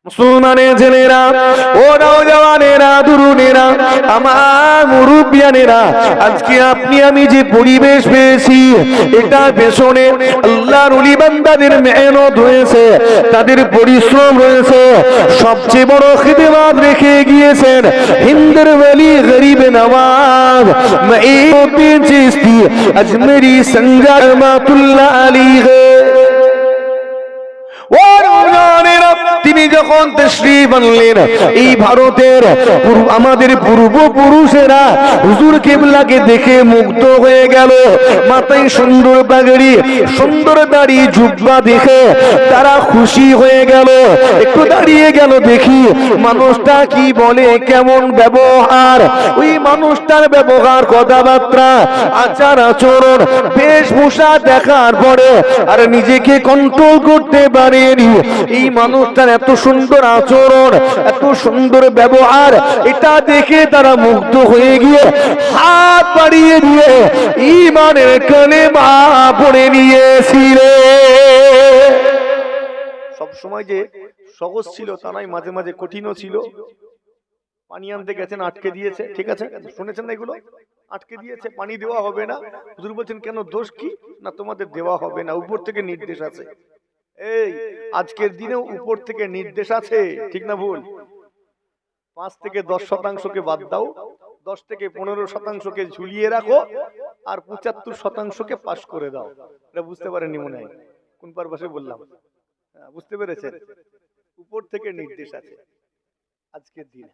মুসলমানের ছেলেরা, ও নওজওয়ানেরা, তরুণেরা, আমার মুরব্বিয়ানেরা, আজকে আপনি আমি যে পরিবেশ পেয়েছি, এটা পেছনে আল্লাহর ওলি বান্দাদের মেহনত রয়েছে, তাদের পরিশ্রম রয়েছে। সবচেয়ে বড় খিদমত রেখে গিয়েছেন হিন্দের ওলি গরিব নওয়াজ মুঈনুদ্দিন চিশতি আজমেরি সঞ্জা রহমাতুল্লাহ আলাইহি। তিনি যখন তাশরীফ আনলেন এই ভারতের আমাদের পূর্বপুরুষেরা হুজুর কিবলাকে দেখে মুগ্ধ হয়ে গেল। মাথায় সুন্দর পাগড়ি, সুন্দর দাড়ি, জুব্বা দেখে তারা খুশি হয়ে গেল। একটু দাঁড়িয়ে গেল, দেখি মানুষটা কি বলে, কেমন ব্যবহার, ওই মানুষটার ব্যবহার, কথাবার্তা, আচার আচরণ, বেশভূষা দেখার পরে আর নিজেকে কন্ট্রোল করতে পারেনি। এই মানুষটার এত সুন্দর আচরণ, এত সুন্দর ব্যবহার, এটা দেখে তারা মুগ্ধ হয়ে গিয়ে হাত বাড়িয়ে দিয়ে ঈমানের কালেমা পড়ে নিয়েছিল। সব সময় যে সহজ ছিল তা নয়, মাঝে মাঝে কঠিনও ছিল। পানি আনতে গেছেন, আটকে দিয়েছে, ঠিক আছে, শুনেছেন না এগুলো? আটকে দিয়েছে, পানি দেওয়া হবে না। হুজুর বলছেন কেন, দোষ কি? না তোমাদের দেওয়া হবে না, উপর থেকে নির্দেশ আছে। এই আজকের দিনেও উপর থেকে নির্দেশ আছে, ঠিক না ভুল? 5 থেকে 10% বাদ দাও, 10 থেকে 15% ঝুলিয়ে রাখো, আর 75%কে পাস করে দাও। এটা বুঝতে পারেননি মনে হয়, কোন পারপাসে বললাম? বুঝতে পেরেছেন? উপর থেকে নির্দেশ আছে আজকের দিনে।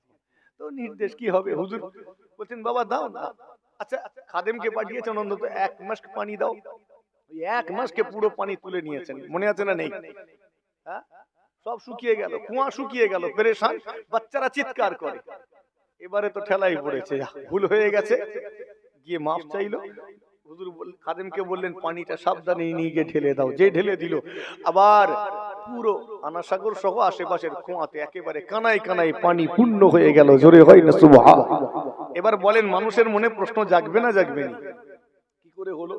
তো নির্দেশ কি হবে? হুজুর বলছেন বাবা দাও না। আচ্ছা, খাদেমকে পাঠিয়েছেন অন্তত 1 মাস পানি দাও। 1 মাসকে পুরো পানি তুলে নিয়েছেন, মনে আছে না নেই? হ্যাঁ, সব শুকিয়ে গেল, কুয়া শুকিয়ে গেল, পেরেশান, বাচ্চারা চিৎকার করে। এবারে তো ঠেলাই পড়েছে, ভুল হয়ে গেছে, গিয়ে মাফ চাইলো। হুজুর খাদেমকে বললেন পানিটা সাবধানে নিয়ে গিয়ে ঢেলে দাও। যে ঢেলে দিল, আবার পুরো আনাসাগর সহ আশেপাশের কুয়াতে একেবারে কানায় কানায় পানি পূর্ণ হয়ে গেল। জোরে হয় না সুবহান? এবার বলেন মানুষের মনে প্রশ্ন জাগবে না জাগবে না? কি করে হলো?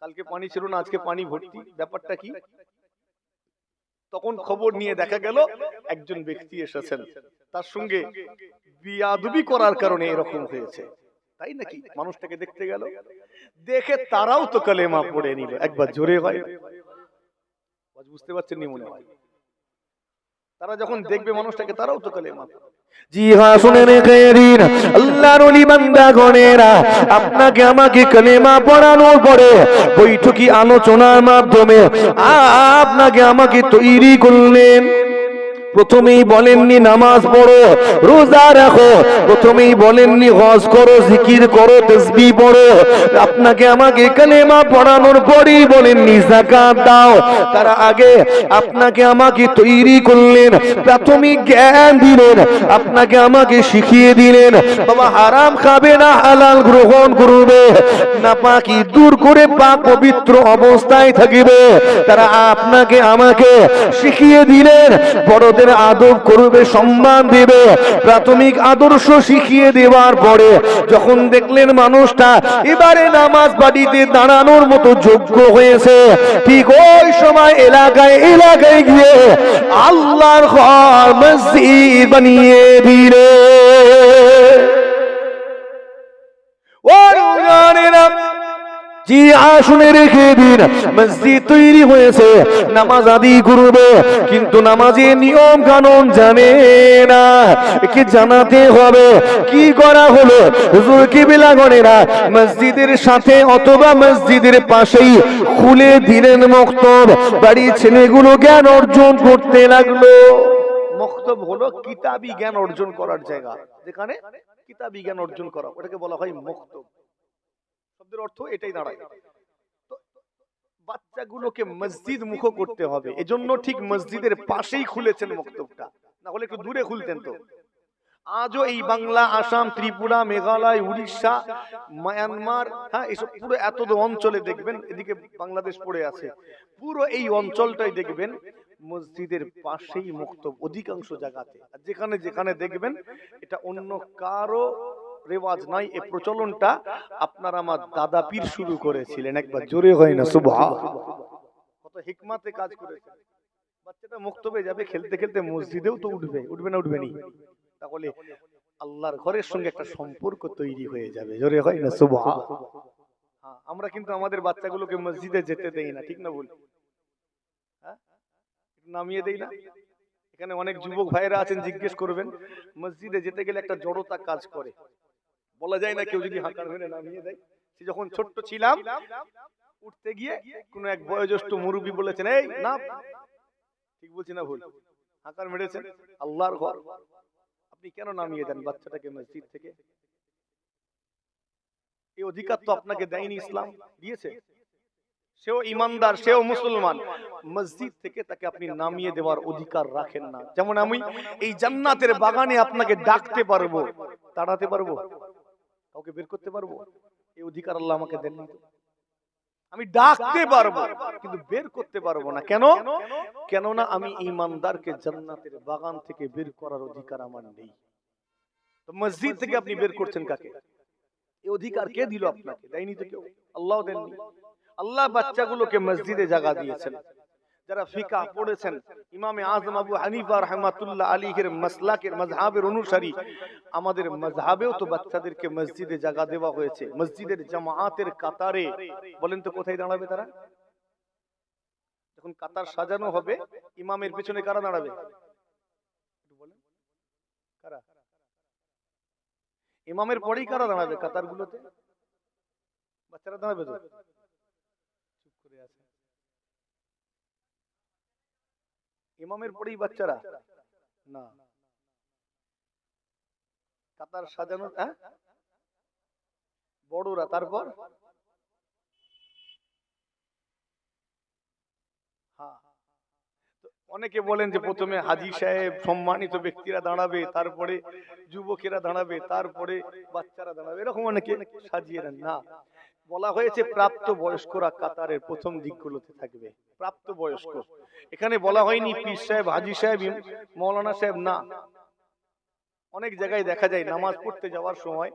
কালকে পানি ছিল না, আজকে পানি ভর্তি, ব্যাপারটা কি? তখন খবর নিয়ে দেখা গেল একজন ব্যক্তি এসেছেন, তার সঙ্গে বিয়াদবি করার কারণে এরকম হয়েছে, তাই নাকি? মানুষটাকে দেখতে গেল, দেখে তারাও তো কালেমা পড়ে নিল। একবার জোরে হয়, বুঝতে পারছেন নি মনে হয়? তারা যখন দেখবে মানুষটাকে, তারাও তো কালেমা। জি হ্যাঁ, শুনে রেখে দিন আল্লাহর ওলি বান্দাগণেরা, আপনাকে আমাকে কালেমা পড়ানোর পরে বৈঠকি আলোচনার মাধ্যমে আপনাকে আমাকে তৈরি করলেন। প্রথমেই বলেননি নামাজ পড়ো, রোজা রাখো, প্রথমেই বলেননি হজ করো, জিকির করো, তাসবিহ পড়ো। আপনাকে আমাকে কালেমা পড়ানোর পরেই বলেননি যাকাত দাও। তার আগে আপনাকে আমাকে তৈরি করলেন, প্রাথমিক জ্ঞান দিলেন, আপনাকে আমাকে শিখিয়ে দিলেন বাবা হারাম খাবে না, হালাল গ্রহণ করবে, নাপাকি দূর করে পাক পবিত্র অবস্থায় থাকিবে। তারা আপনাকে আমাকে শিখিয়ে দিলেন বড়দের আদব করবে, সম্মান দেবে। প্রাথমিক আদর্শ শিখিয়ে দেওয়ার পরে যখন দেখলেন মানুষটা এবারে নামাজ বাড়িতে দাঁড়ানোর মতো যোগ্য হয়েছে, ঠিক ওই সময় এলাকায় এলাকায় গিয়ে আল্লাহর ঘর মসজিদ বানিয়ে দিলে। জি শুনে রেখে দিন, মসজিদ তৈরি হয়েছে, নামাজ আদি করবে, কিন্তু নামাজের নিয়ম কানুন জানে না। একে জানাতে হবে। কি করা হলো? হুজুর কিবলাগণেরা মসজিদের সাথে অথবা মসজিদের পাশেই খুলে দিলেন মক্তব। বাড়ির ছেলেগুলো জ্ঞান অর্জন করতে লাগলো। মক্তব হলো কিতাবি জ্ঞান অর্জন করার জায়গা, যেখানে কিতাবি জ্ঞান অর্জন করা, ওটাকে বলা হয় মক্তব। শব্দের অর্থ এটাই দাঁড়ায়। তো বাচ্চাগুলোকে মসজিদ মুখ করতে হবে, এজন্য ঠিক মসজিদের পাশেই খুলেছেন মক্তবটা, না হলে একটু দূরে খুলতেন। তো আজও এই বাংলা, আসাম, ত্রিপুরা, মেঘালয়, উড়িষ্যা, মায়ানমার, হ্যাঁ এসব পুরো এত অঞ্চলে দেখবেন, এদিকে বাংলাদেশ পড়ে আছে, পুরো এই অঞ্চলটাই দেখবেন মসজিদের পাশেই মক্তব অধিকাংশ জায়গাতে। আর যেখানে যেখানে দেখবেন এটা অন্য কারো রেওয়াজ নাই, এই প্রচলনটা আপনার আমার দাদা পীর শুরু করেছিলেন। একবার জোরে হয় না সুবহান? কত হিকমতে কাজ করেছেন। বাচ্চাটা মুক্তবে যাবে, খেলতে খেলতে মসজিদেও তো উঠবে, উঠবে না উঠবে নি? তাহলে আল্লাহর ঘরের সঙ্গে একটা সম্পর্ক তৈরি হয়ে যাবে। জোরে হয় না সুবহান। হ্যাঁ, আমরা কিন্তু আমাদের বাচ্চাগুলোকে মসজিদে যেতে দেই না, ঠিক না বলি? হ্যাঁ, নামিয়ে দেই না। এখানে অনেক যুবক ভাইরা আছেন, জিজ্ঞেস করবেন, মসজিদে যেতে গেলে একটা জড়তা কাজ করে। বলা যায় না কেউ যদি হাঁকার মেরে নামিয়ে দেয়। সে যখন ছোট্ট ছিলাম, উঠতে গিয়ে কোন এক বয়োজ্যেষ্ঠ মুরব্বী বলেছেন, এই না, ঠিক বলছি না ভুল? হাঁকার মেরেছেন। আল্লাহর ঘর, আপনি কেন নামিয়ে দেন বাচ্চাটাকে মসজিদ থেকে? এই অধিকার তো আপনাকে দেয়নি ইসলাম, দিয়েছে। সেও ইমানদার, সেও মুসলমান, মসজিদ থেকে তাকে আপনি নামিয়ে দেওয়ার অধিকার রাখেন না। যেমন আমি এই জান্নাতের বাগানে আপনাকে ডাকতে পারবো, তাড়াতে পারবো, কাউকে বের করতে পারবো? এই অধিকার আল্লাহ আমাকে দেননি। আমি ডাকতে পারবো কিন্তু বের করতে পারবো না। কেন? কেননা আমি ইমানদারকে জান্নাতের বাগান থেকে বের করার অধিকার আমার নেই। তো মসজিদ থেকে আপনি বের করছেন কাকে? এই অধিকার কে দিল আপনাকে? দেয়নি তো কেউ, আল্লাহ দেননি। আল্লাহ বাচ্চাগুলোকে মসজিদে জায়গা দিয়েছেন। যারা ফিকা পড়েছেন, ইমামে আজম আবু হানিফা রাহমাতুল্লাহ আলাইহির মাসলাকের মাযহাবের অনুসারী, আমাদের মাযহাবেও তো বাচ্চাদেরকে মসজিদে জায়গা দেওয়া হয়েছে। মসজিদের জামাআতের কাতারে, বলেন তো কোথায় দাঁড়াবে তারা? যখন কাতার সাজানো হবে, ইমামের পিছনে কারা দাঁড়াবে? বলেন কারা? ইমামের পরেই কারা দাঁড়াবে কাতারগুলোতে? বাচ্চারা দাঁড়াবে তো? চুপ করে আছে। ইমামের পরেই বাচ্চারা? না, কাতার সাজানো বড়রা, তারপর হ্যাঁ। অনেকে বলেন যে প্রথমে হাজী সাহেব, সম্মানিত ব্যক্তিরা দাঁড়াবে, তারপরে যুবকেরা দাঁড়াবে, তারপরে বাচ্চারা দাঁড়াবে, এরকম অনেকে সাজিয়ে নেন। না, বলা হয়েছে প্রাপ্ত বয়স্করা কাতারের প্রথম দিকগুলোতে থাকবে। প্রাপ্ত বয়স্ক, এখানে বলা হয়নি পীর সাহেব, হাজী সাহেব, মৌলানা সাহেব। না, অনেক জায়গায় দেখা যায় নামাজ পড়তে যাওয়ার সময়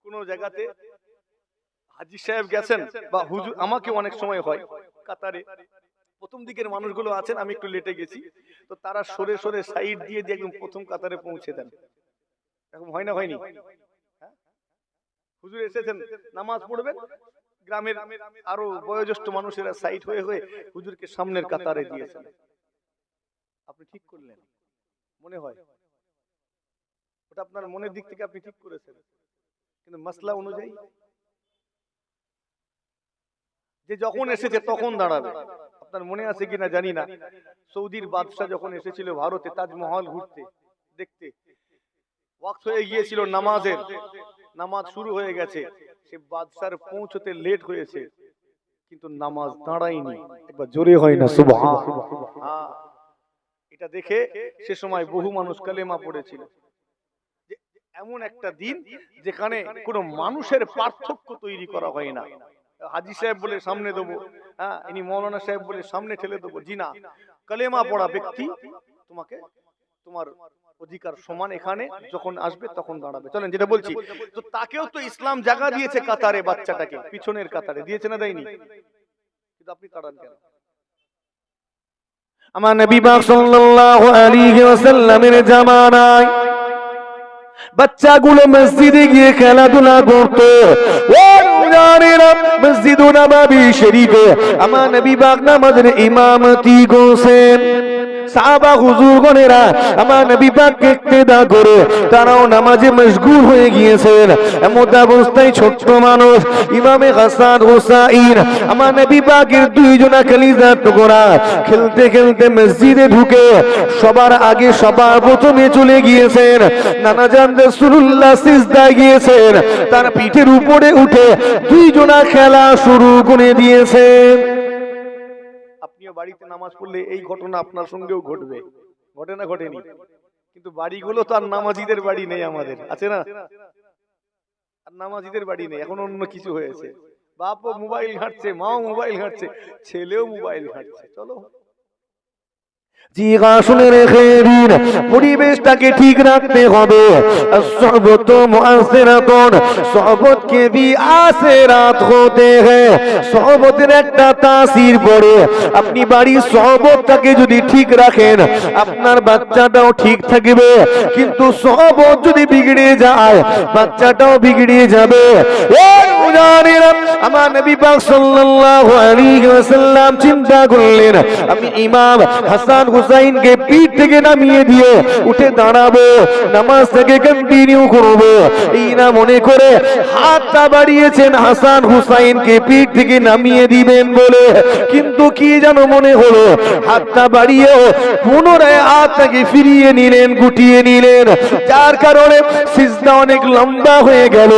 কোন জায়গাতে হাজী সাহেব গেছেন বা হুজুর, আমাকে অনেক সময় হয় কাতারে প্রথম দিকের মানুষগুলো আছেন, আমি একটু লেটে গেছি, তো তারা সরে সরে সাইড দিয়ে দিয়ে একদম প্রথম কাতারে পৌঁছে দেন। এরকম হয় না? হয়নি? হুজুর এসেছেন, নামাজ পড়বেন, গ্রামের আরো বয়োজ্যেষ্ঠ মানুষেরা সাইড হয়ে হয়ে হুজুরকে সামনের কাতারে দিয়েছেন। আপনি ঠিক করলেন, মনে হয় ওটা আপনার মনের দিক থেকে আপনি ঠিক করেছেন, কিন্তু মাসলা অনুযায়ী যে যখন এসেছে তখন দাঁড়াবে। আপনার মনে আছে কিনা জানি না, সৌদির বাদশাহ যখন এসেছিল ভারতে তাজমহল ঘুরতে দেখতে, ওয়াক্ত হয়ে গিয়েছিল নামাজের, নামাজ শুরু হয়ে গেছে, সে বাদশার পৌঁছতে লেট হয়েছে কিন্তু নামাজ দাঁড়ায়নি। একবার জোরে হয় না সুবহান। এটা দেখে সে সময় বহু মানুষ কালেমা পড়েছিল। যে এমন একটা দিন যেখানে কোনো মানুষের পার্থক্য তৈরি করা হয় না। হাজী সাহেব বলে সামনে দেবো, হ্যাঁ, ইনি মৌলানা সাহেব বলে সামনে ঠেলে দেবো, জি না, কালেমা পড়া ব্যক্তি তোমাকে তোমার অধিকার সমান, এখানে যখন আসবে তখন দাঁড়াবে। চলেন যেটা বলছি, তো তাকেও তো ইসলাম জায়গা দিয়েছে কাতারে, বাচ্চাটাকে পিছনের কাতারে দিয়েছে না দেয়নি? কিন্তু আপনি দাঁড়ান কেন? আমার নবী পাক সাল্লাল্লাহু আলাইহি ওয়াসাল্লামের জামানায় বাচ্চাগুলো মসজিদে গিয়ে খেলাধুলা করতো। ও জানেরা, মসজিদ নববী শরীফে আমার নবী পাক নামাজের ইমামতি করছেন। সাহাবা হুজুরগণেরা আমার নবী পাককে ইক্তেদা করে তারাও নামাজে মশগুল হয়ে গিয়েছেন। এমন অবস্থায় ছোট্ট মানুষ ইমামে হাসান হুসাইন আমার নবী পাকের দুইজনা কলিজার টুকরা খেলতে খেলতে মসজিদে ঢুকে সবার আগে সবার প্রথমে চলে গিয়েছেন। নানা জান রাসূলুল্লাহ সিজদায় গিয়েছেন, তার পিঠের উপরে উঠে দুইজনা খেলা শুরু করে দিয়েছেন। বাড়িতে নামাজ পড়লে এই ঘটনা আপনার সঙ্গেও ঘটবে, ঘটে না ঘটেনি? কিন্তু বাড়িগুলো তো আর নামাজিদের বাড়ি নেই, আমাদের আছে না? আর নামাজিদের বাড়ি নেই, এখন অন্য কিছু হয়েছে। বাপও মোবাইল ঘাঁটছে, মাও মোবাইল ঘাঁটছে, ছেলেও মোবাইল ঘাঁটছে। চলো, জিগা শুনে রেখে দিন, পরিবেশটাকে ঠিক রাখতে হবে। সোহবত মুআসসিরাতুন, সোহবত কে ভি আসিরাত হতে হ্যায়। সোহবতের একটা তাসির পড়ে। আপনি বাড়ির সোহবতটাকে যদি ঠিক রাখেন, আপনার বাচ্চাটাও ঠিক থাকবে। কিন্তু সোহবত যদি বিগড়ে যায়, বাচ্চাটাও বিগড়ে যাবে। এই মুজাহিরা, আমার নবী পাক সাল্লাল্লাহু আলাইহি ওয়াসাল্লাম চিন্তা করলেন, আমি ইমাম হাসান হুসাইনকে পিঠ থেকে নামিয়ে দিয়ে উঠে দাঁড়াবো, নামাজটাকে কন্টিনিউ করব। এই না মনে করে হাতটা বাড়িয়েছেন হাসান হুসাইনকে পিঠ থেকে নামিয়ে দিবেন বলে, কিন্তু কি যেন মনে হলো, হাতটা বাড়িয়েও পুনরায় হাতটাকে ফিরিয়ে নিলেন, গুটিয়ে নিলেন, যার কারণে সিজদা অনেক লম্বা হয়ে গেল।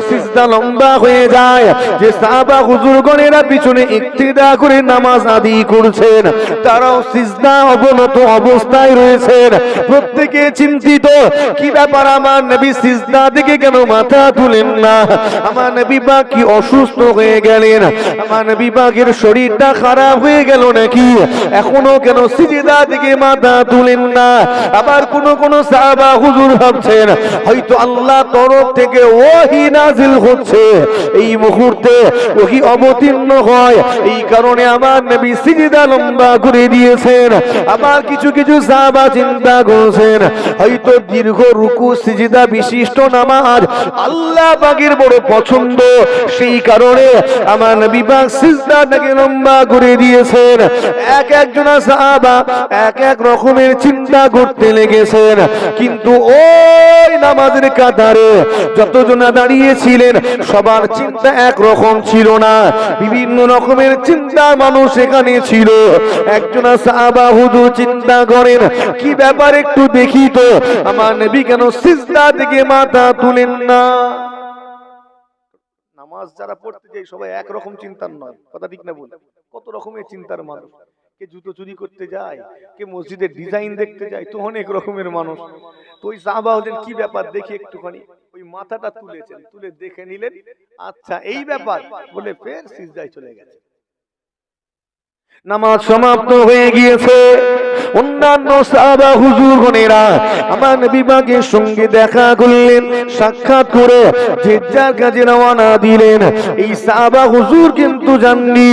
সিজদা লম্বা হয়ে যায়, যে সাহাবা হুজুরগণেরা পিছনে ইক্তিদা করে নামাজ আদায় করছেন, তারাও সিজদা অবনত অবস্থায় রয়েছেন। প্রত্যেকে চিন্তিত, কি ব্যাপার, আমার নবী সিজদা থেকে কেন মাথা তুলেন না? আমার নবী পাক কি অসুস্থ হয়ে গেলেন? আমার নবী পাকের শরীরটা খারাপ হয়ে গেল নাকি? এখনো কেন সিজদা থেকে মাথা তুলেন না? আবার কোন সাহাবা হুজুর ভাবছেন হয়তো আল্লাহ তরফ থেকে ওহী নাজিল হচ্ছে, এই মুহূর্তে ওহী অবতীর্ণ হয়, এই কারণে আমার নবী সিজদা লম্বা করে দিয়েছেন। আবার কিছু সাহাবা চিন্তা করছেন হয়তো দীর্ঘ রুকু সিজদা বিশিষ্ট নামাজ আল্লাহ পাকের বড় পছন্দ, সেই কারণে আমার নবী পাক সিজদাটাকে লম্বা করে দিয়েছেন। একজন সাহাবা এক রকমের চিন্তা করতে লেগেছেন, কিন্তু ওই নামাজের কাতারে যতজন দাঁড়িয়েছিলেন সবার চিন্তা এক রকম ছিল না, বিভিন্ন রকমের চিন্তা মানুষ এখানে ছিল। একজন সাহাবা হুজুর চিন্তা করেন, কি ব্যাপার একটু দেখি তো আমার নবী কেন সিজদা থেকে মাথা তুলেন না? নামাজ যারা পড়তে যায় সবাই একরকম চিন্তার নয়, কথা ঠিক না বল? কত রকমের চিন্তার মানুষ, কে জুতো চুরি করতে যায়, কে মসজিদের ডিজাইন দেখতে যায়, তো অনেক রকমের মানুষ। তো ওই সাহাবা হলেন কি ব্যাপার দেখি একটুখানি, ওই মাথাটা তুলেছেন, তুলে দেখে নিলেন, আচ্ছা এই ব্যাপার বলে ফের সিজদায় চলে গেছে। নামাজ সমাপ্ত হয়ে গিয়েছে। অন্যান্য সাহাবা হুজুরগণেরা আমার নবী পাকের সঙ্গে দেখা করলেন, সাক্ষাৎ করে যে যার কাজে রওনা দিলেন। এই সাহাবা হুজুর কিন্তু জাননি,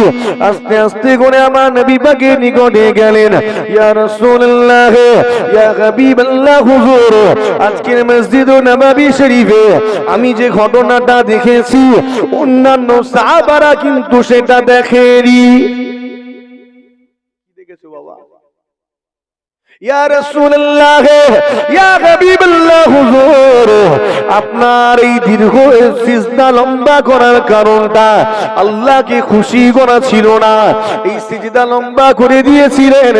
আস্তে আস্তে করে আমার নবী পাকের নিকটে গেলেন। ইয়া রাসূলুল্লাহ, ইয়া হাবিবাল্লাহ, হুজুর আজকের মসজিদ নববী শরীফে আমি যে ঘটনাটা দেখেছি অন্যান্য সাহাবারা কিন্তু সেটা দেখেনি। দেখেছো বাবা? ইয়া রাসূলুল্লাহ, ইয়া হাবিবাল্লাহ, হুজুর আপনার এই দীর্ঘ সিজদা লম্বা করার কারণটা আল্লাহকে খুশি করা ছিল না। এই সিজদা লম্বা করে দিয়েছিলেন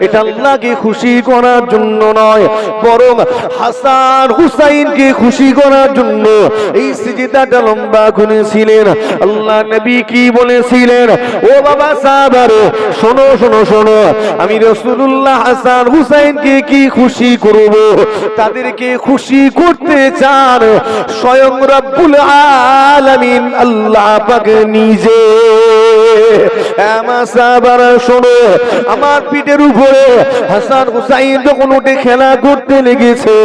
এটা আল্লাহকে খুশি করার জন্য নয়, বরং হাসান হুসাইনকে খুশি করার জন্য এই সিজদাটা লম্বা করেছিলেন। আল্লাহ নবী কি বলেছিলেন? ও বাবা সাহাবারে, শোনো শোনো শোনো, আমি রাসূলুল্লাহ হাসান হুসাইনকে কি খুশি করব? তাদেরকে খুশি করতে চান স্বয়ং রব্বুল আলামিন আল্লাহ পাক নিজে। আমার সাহাবারা শোনো, আমার পিঠের উপরে হাসান হুসাইন যখন উঠে খেলা করতে লেগেছে,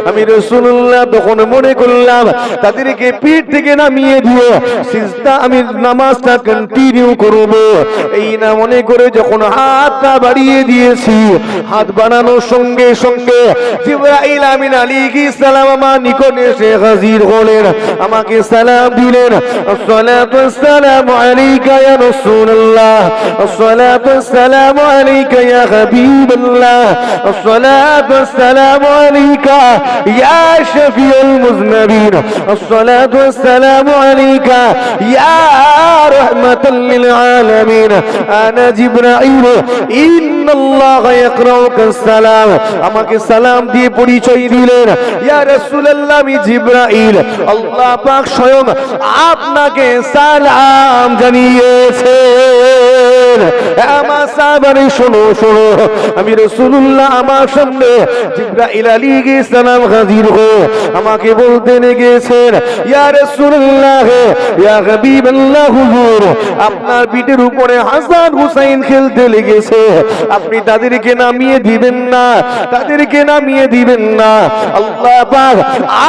আমি রাসূলুল্লাহ তখন মনে করলাম তাদেরকে পিঠ থেকে নামিয়ে দিয়ে সিজদা আমি নামাজটা কন্টিনিউ করব। এই না মনে করে যখন হাতটা বাড়িয়ে দিয়েছি, হাত বাড়ানোর সঙ্গে সঙ্গে জিবরাইল আমিন আলাইহিস সালাম আমার নিকটে এসে হাজির হলেন, আমাকে সালাম দিলেন। আসসালাতু ওয়াসসালামু আলাইকা ইয়া রাসূলুল্লাহ, আসসালাতু ওয়াসসালামু আলাইকা ইয়া হাবিবাল্লাহ, আসসালাতু ওয়াসসালামু আলাইকা ইয়া শাফিউল মুযনিবিন, আসসালাতু ওয়াসসালামু আলাইকা ইয়া রাহমাতাল লিল আলামিন, আনা জিবরাইল ইন্নাল্লাহ ইয়াকরাউকা সালাম। আমাকে সালাম দিয়ে পরিচয় দিলেন, ইয়া রাসূলুল্লাহ আমি জিবরাইল, আল্লাহ পাক স্বয়ং আপনাকে সালাম জানিয়েছেন। আমার সাহাবারে শোনো শোনো, আমি রাসূলুল্লাহ আমার সামনে জিবরাইল আলাইহিস সালাম হাজির হয়ে আমাকে বলতে লেগেছেন, ইয়া রাসূলুল্লাহ, ইয়া হাবিবাল্লাহ, হুজুর আপনার পিঠের উপরে হাসান হুসাইন খেলতে লেগেছে, আপনি তাদেরকে নামিয়ে দিবেন না, তাদেরকে নামিয়ে দিবেন না। আল্লাহ পাক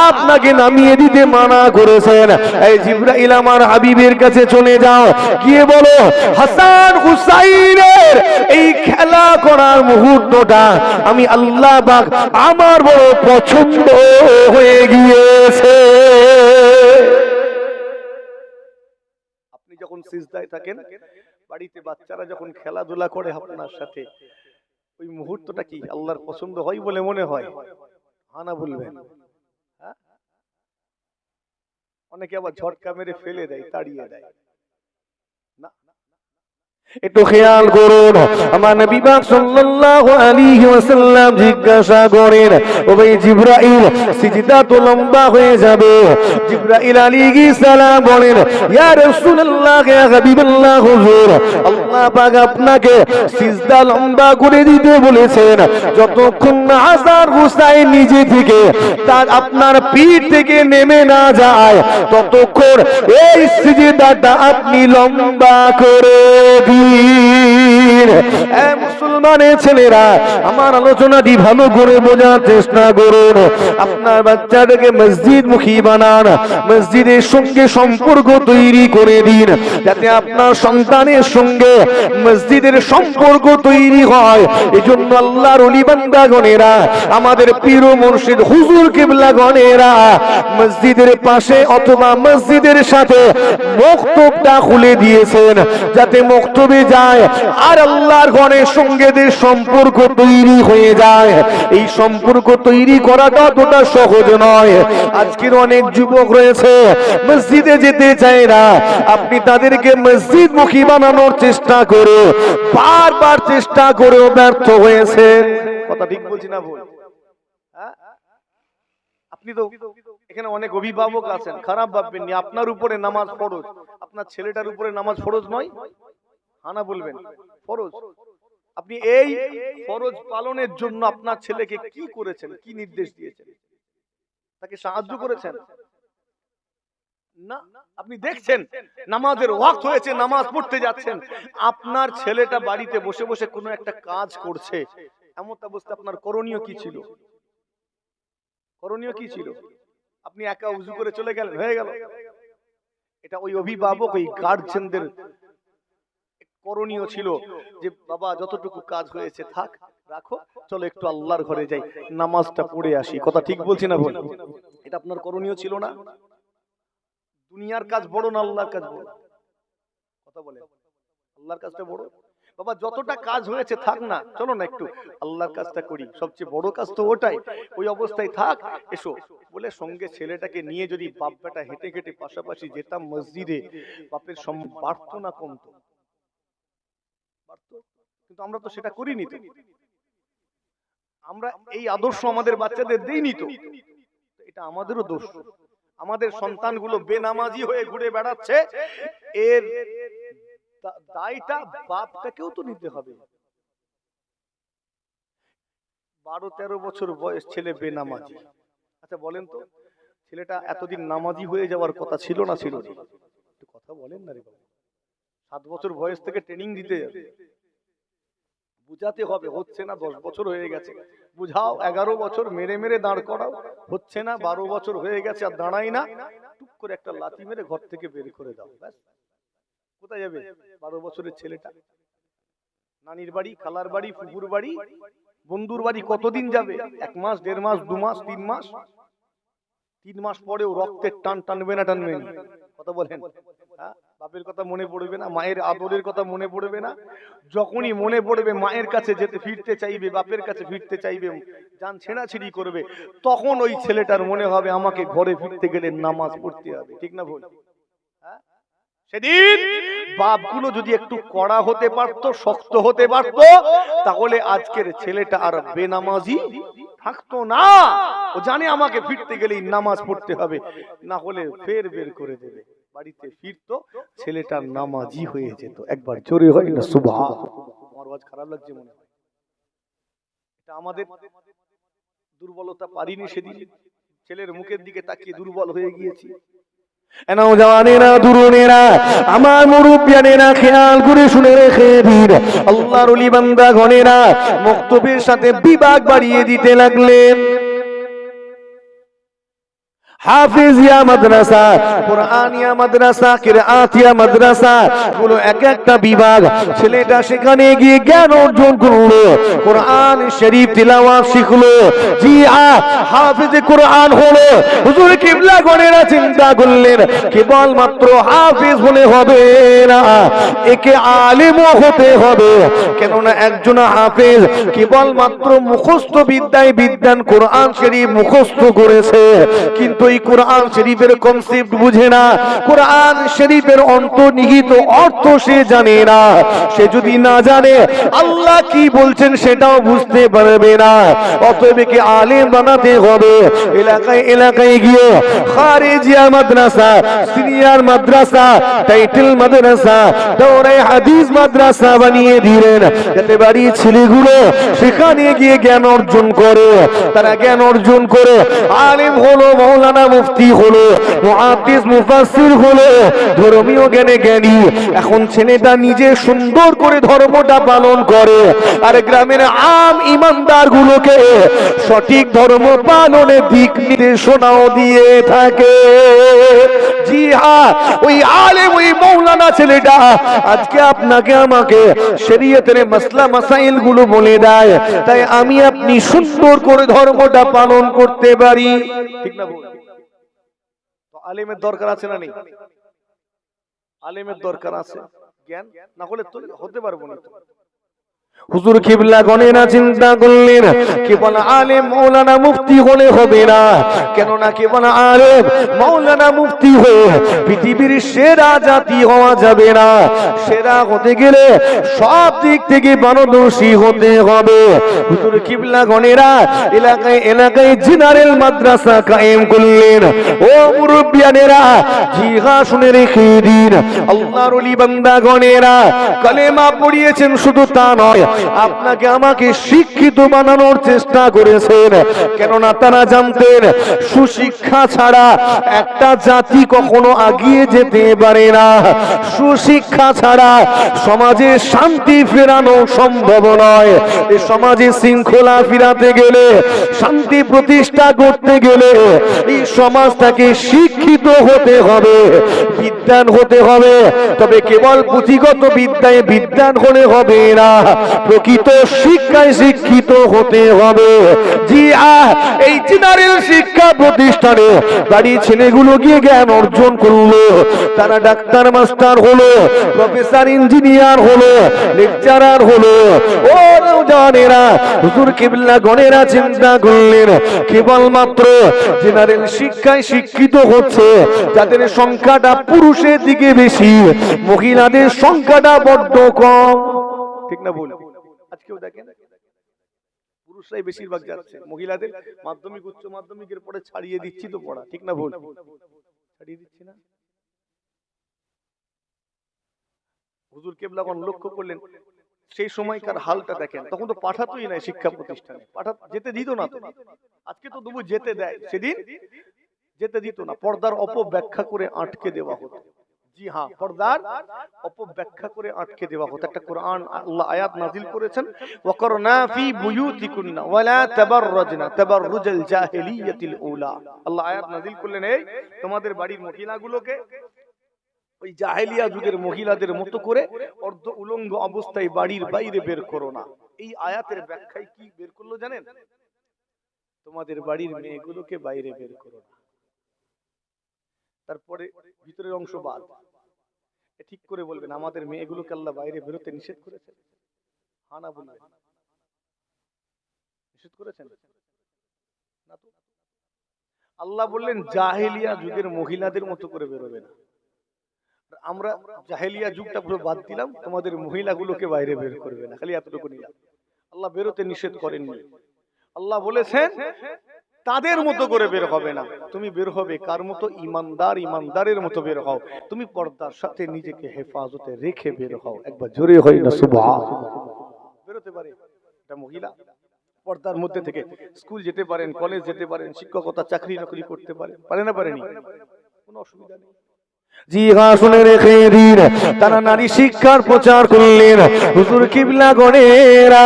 আপনাকে নামিয়ে দিতে মানা করেছেন। এই জিবরাইল আমার হাবিবের কাছে চলে যাও, গিয়ে বলো হাসান হুসাইনের এই খেলা করার মুহূর্তটা আমি আল্লাহ পাক আমার বড় পছন্দ হয়ে গিয়েছে। আপনি যখন সিজদায় থাকেন, বাড়িতে বাচ্চারা যখন খেলাধুলা করে আপনার সাথে, ওই মুহূর্তটা কি আল্লাহর পছন্দ হয় বলে মনে হয়? হানা বলবেন। হ্যাঁ, অনেকে আবার ঝটকা মেরে ফেলে দেয়, তাড়িয়ে দেয়। না, একটু খেয়াল করুন, আমার নবী পাক সাল্লাল্লাহু আলাইহি ওয়াসাল্লাম জিজ্ঞাসা করেন, ও ভাই জিবরাইল সিজদা তো লম্বা হয়ে যাবে। জিবরাইল আলাইহিস সালাম বলেন, ইয়া রাসূলুল্লাহ, ইয়া হাবিবাল্লাহ, হুজুর আল্লাহ পাক আপনাকে সিজদা লম্বা করে দিতে বলেছেন, যতক্ষণ না হাসান হুসাইন নিজে থেকে তার আপনার পিঠ থেকে নেমে না যায়, ততক্ষণ এই সিজদাটা আপনি লম্বা করে দিন। মুসলমানের ছেলেরা, আমার আলোচনাটি ভালো করে বোঝার চেষ্টা করুন। আপনার বাচ্চাটাকে মসজিদ মুখী বানান, মসজিদের সঙ্গে সম্পর্ক তৈরি করে দিন, যাতে আপনার সন্তানের সঙ্গে মসজিদের সম্পর্ক তৈরি হয়। এজন্য আল্লাহর ওলি বান্দাগণেরা, আমাদের পীর ও মুর্শিদ হুজুর কিবলাগণেরা মসজিদের পাশে অথবা মসজিদের সাথে মক্তবটা খুলে দিয়েছেন, যাতে মক্তবে যায় আর আল্লাহর ঘরের সঙ্গে সম্পর্ক তৈরি হয়ে যায়। এই সম্পর্ক তৈরি করাটা অতটা সহজ নয়। আজকের অনেক যুবক রয়েছে মসজিদে যেতে চায় না, আপনি তাদেরকে মসজিদ মুখী বানানোর চেষ্টা করে বারবার চেষ্টা করেও ব্যর্থ হয়েছে। কথা ঠিক বলছি না ভুল? হ্যাঁ, আপনি তো এখানে অনেক অভিভাবক আছেন, খারাপ ভাববেন না। আপনার উপরে নামাজ ফরজ, আপনার ছেলেটার উপরে নামাজ ফরজ নয়? হানা বলবেন, ফরজ। আপনি এই ফরজ পালনের জন্য আপনার ছেলেকে কি করেছেন, কি নির্দেশ দিয়েছেন? তাকে সাহায্য করেছেন? না, আপনি দেখছেন নামাজের ওয়াক্ত হয়েছে, নামাজ পড়তে যাচ্ছেন, আপনার ছেলেটা বাড়িতে বসে বসে কোনো একটা কাজ করছে, এমন অবস্থা আপনার করণীয় কি ছিল? করণীয় কি ছিল? আপনি একা উজু করে চলে গেলেন, হয়ে গেল। এটা ওই অভিভাবক, ওই গার্জিয়ানদের করণীয় ছিল যে বাবা যতটুকু কাজ হয়েছে থাক, রাখো, চলো একটু আল্লাহর ঘরে যাই, নামাজটা পড়ে আসি। কথা ঠিক বলছি না বল? এটা আপনার করণীয় ছিল না? দুনিয়ার কাজ বড় না আল্লাহর কাজ বড়? কথা বলে, আল্লাহর কাজটা বড়। বাবা যতটা কাজ হয়েছে থাক না, চলো না একটু আল্লাহর কাজটা করি, সবচেয়ে বড় কাজ তো ওটাই। ওই অবস্থায় থাক, এসো বলে সঙ্গে ছেলেটাকে নিয়ে যদি বাপ বেটা হেঁটে হেঁটে পাশাপাশি যেতাম মসজিদে, বাপের বাড়তো না কমতো? কিন্তু আমরা তো সেটা করিনি। তো আমরা এই আদর্শ আমাদের বাচ্চাদের দেইনি। তো এটা আমাদেরও দোষ। আমাদের সন্তানগুলো বেনামাজি হয়ে ঘুরে বেড়াচ্ছে, এর দায়টা বাপটাকেও তো নিতে হবে। 12-13 বছর বয়স ছেলে বেনামাজি। আচ্ছা বলেন তো, ছেলেটা এতদিন নামাজি হয়ে যাওয়ার কথা ছিল না ছিল না? একটু কথা বলেন না রে বাবা। 7 বছর বয়স থেকে ট্রেনিং দিতে যাবে, বুঝাতে হবে, হচ্ছে না। 10 বছর হয়ে গেছে, বুঝাও। 11 বছর মেরে মেরে দাঁড় করাও, হচ্ছে না। 12 বছর হয়ে গেছে আর দাঁড়াই না, টুক করে একটা লাথি মেরে ঘর থেকে বের করে দাও, ব্যাস। কোথায় যাবে 12 বছরের ছেলেটা? নানির বাড়ি, খালার বাড়ি, ফুফুর বাড়ি, বন্ধুর বাড়ি কতদিন যাবে? 1 মাস, 1.5 মাস, 2 মাস, 3 মাস। 3 মাস পরেও রক্তের টান টানবে না? টানবে না? কথা বলেন। বাপের কথা মনে পড়বে না? মায়ের আদরের কথা মনে পড়বে না? যখনই মনে পড়বে মায়ের কাছে যেতে ফিরতে চাইবে, বাপের কাছে ফিরতে চাইবে, জান ছেঁড়াছিড়ি করবে, তখন ওই ছেলেটার মনে হবে আমাকে ঘরে ফিরতে গেলে নামাজ পড়তে হবে। ঠিক না ভুল? সেদিন বাপগুলো যদি একটু কড়া হতে পারতো, শক্ত হতে পারতো, তাহলে আজকের ছেলেটা আর বেনামাজি থাকতো না। ও জানে আমাকে ফিরতে গেলেই নামাজ পড়তে হবে, না হলে ফের বের করে দেবে। বাড়িতে ফিরতো, ছেলেটা নামাজি হয়ে যেত। একবার জোরে হয় না সুবহান? আমার আওয়াজ খারাপ লাগছে মনে হয়? এটা আমাদের দুর্বলতা, পারিনি সেদিন। ছেলের মুখের দিকে তাকিয়ে দুর্বল হয়ে গিয়েছি। নওজওয়ানেরা তরুণেরা আমার মুরব্বিয়ানেরা খেয়াল করে শুনে রেখে দিন আল্লাহর ওলি বান্দা গণেরা মক্তবের সাথে বিভাগ বাড়িয়ে দিতে লাগলেন হাফিজিয়া মাদ্রাসা কুরআনিয়া মাদ্রাসা কিরাআতিয়া মাদ্রাসা গুলো এক একটা বিভাগ ছেলেটা সেখানে গিয়ে জ্ঞান অর্জন করলো কোরআন শরীফ তিলাওয়াত শিখলো জি হাফিজে কোরআন হলো হুজুর কিবলা গণেরা চিন্তা করলেন কেবল মাত্র হাফিজ হলে হবে না একে আলেমও হতে হবে কেননা একজন হাফিজ কেবল মাত্র মুখস্থ বিদ্যায় বিদ্যান কোরআন শরীফ মুখস্থ করেছে কিন্তু এই কোরআন শরীফের কনসেপ্ট বুঝে না কোরআন শরীফের অন্তর্নিহিত অর্থ সে জানে না সে যদি না জানে আল্লাহ কি বলছেন সেটাও বুঝতে পারবে না অতএব একে আলেম বানাতে হবে এলাকায় এলাকায় গিয়ে খারিজিয়া মাদ্রাসা সিনিয়র মাদ্রাসা টাইটেল মাদ্রাসা দাওরায়ে হাদিস মাদ্রাসা বানিয়ে দিলেন যাতে বাড়ির ছেলেগুলো সেখানে গিয়ে জ্ঞান অর্জন করে তারা জ্ঞান অর্জন করে আলেম হলো মাওলানা মুফতি হলো মুহাদ্দিস মুফাসসির হলো ধর্মীয় জ্ঞানে জ্ঞানী এখন ছেলেটা নিজে সুন্দর করে ধর্মটা পালন করে আর গ্রামের আম ইমানদার গুলোকে সঠিক ধর্ম পালনের দিক নির্দেশনাও দিয়ে থাকে জি হ্যাঁ ওই আলেম ওই মাওলানা ছেলেটা আজকে আপনাকে আমাকে শরীয়তের মাসলা মাসাইল গুলো বলে দেয় তাই আমি আপনি সুন্দর করে ধর্মটা পালন করতে পারি ঠিক না বল আলেমের দরকার আছে না নেই আলেমের দরকার আছে জ্ঞান না হলে তো হতে পারবো না হুজুর কিবলা গণেরা চিন্তা করলেন কেবল আলেম মাওলানা মুফতি হলে হবে না কেননা কেবল আলেম মাওলানা মুফতি হয়ে পৃথিবীর সেরা জাতি হওয়া যাবে না সেরা হতে গেলে সব দিক থেকে পারদর্শী হতে হবে হুজুর কিবলা গণেরা এলাকায় এলাকায় জেনারেল মাদ্রাসা কায়েম করলেন ও মুরব্বিয়ানেরা জিহা শুনে রেখে দিন আল্লাহর ওলি বান্দা গণেরা কালেমা পড়িয়েছেন শুধু তা নয় আপনাকে আমাকে শিক্ষিত বানানোর চেষ্টা করেছেন কেননা তারা জানতেন সুশিক্ষা ছাড়া একটা জাতি কখনো এগিয়ে যেতে পারে না সুশিক্ষা ছাড়া সমাজে শান্তি ফেরানো সম্ভব নয় এই সমাজে শৃঙ্খলা ফিরাতে গেলে শান্তি প্রতিষ্ঠা করতে গেলে এই সমাজটাকে শিক্ষিত হতে হবে বিদ্যান হতে হবে তবে কেবল পুঁথিগত বিদ্যায় বিদ্যান হলে হবে না প্রকৃত শিক্ষায় শিক্ষিত হতে হবে জি এই জেনারেল শিক্ষা প্রতিষ্ঠানে বাড়ির ছেলেগুলো গিয়ে জ্ঞান অর্জন করলো তারা ডাক্তার মাস্টার হলো প্রফেসর ইঞ্জিনিয়ার হলো লেকচারার হলো ও নওজওয়ানেরা হুজুর কিবলা গণেরা চিন্তা করলেন কেবলমাত্র জেনারেল শিক্ষায় শিক্ষিত হচ্ছে যাদের সংখ্যাটা পুরুষের দিকে বেশি মহিলাদের সংখ্যাটা বড্ড কম ঠিক না বল আজকেও দেখেন পুরুষরাই বেশিরভাগ যাচ্ছে মহিলাদের মাধ্যমিক উচ্চ মাধ্যমিকের পরে ছাড়িয়ে দিচ্ছি তো পড়া ঠিক না ভুল ছাড়িয়ে দিচ্ছি না হুজুর কেবলা কোন লক্ষ্য করলেন সেই সময়কার হালটা দেখেন তখন তো পাঠাতোই নাই শিক্ষা প্রতিষ্ঠানে যেতে দিত না তো আজকে তো তবু যেতে দেয় সেদিন যেতে দিত না পর্দার অপব্যাখ্যা করে আটকে দেওয়া হতো জি হ্যাঁ পর্দার অপব্যাখ্যা করে আটকে দেওয়া হতো একটা কোরআন আল্লাহ আয়াত নাযিল করেছেন ওয়াকরনা ফি বুয়ুতিকুন্না ওয়ালা তাবাররাজনা তাবাররুজাল জাহিলিয়াতিল উলা আল্লাহ আয়াত নাযিল করলেন এই তোমাদের বাড়ির মহিলাগুলোকে ওই জাহেলিয়া যুগের মহিলাদের মতো করে অর্ধ উলঙ্গ অবস্থায় বাড়ির বাইরে বের করো না এই আয়াতের ব্যাখ্যায় কি বের করলো জানেন তোমাদের বাড়ির মেয়েগুলোকে বাইরে বের করো না তারপরে ভিতরের অংশ বাদ ঠিক করে বলবেন আমাদের মেয়েগুলোকে আল্লাহ বাইরে বেরোতে নিষেধ করেছেন হ্যাঁ না বলবেন নিষেধ করেছেন না তো আল্লাহ বললেন জাহেলিয়া যুগের মহিলাদের মতো করে বেরোবে না আমরা জাহেলিয়া যুগটা পুরো বাদ দিলাম তোমাদের মহিলাগুলোকে বাইরে বের করবে না খালি এতটুকু নিলাম আল্লাহ বেরোতে নিষেধ করেননি আল্লাহ বলেছেন তাদের মতো করে বের হবে না তুমি বের হবে কার মতো ইমানদারের মতো বের হও তুমি পর্দার সাথে নিজেকে হেফাজতে রেখে বের হও একবার জোরে হয় না সুবহানাল্লাহ বেরোতে পারে এটা মহিলা পর্দার মধ্যে থেকে স্কুল যেতে পারেন কলেজ যেতে পারেন শিক্ষকতা চাকরি নকরি করতে পারেন পারে না পারেনি কোনো অসুবিধা নেই জি হ্যাঁ, শুনে রেখে দিন, তারা নারী শিক্ষার প্রচার করলেন। হুজুর কিবলা গণেরা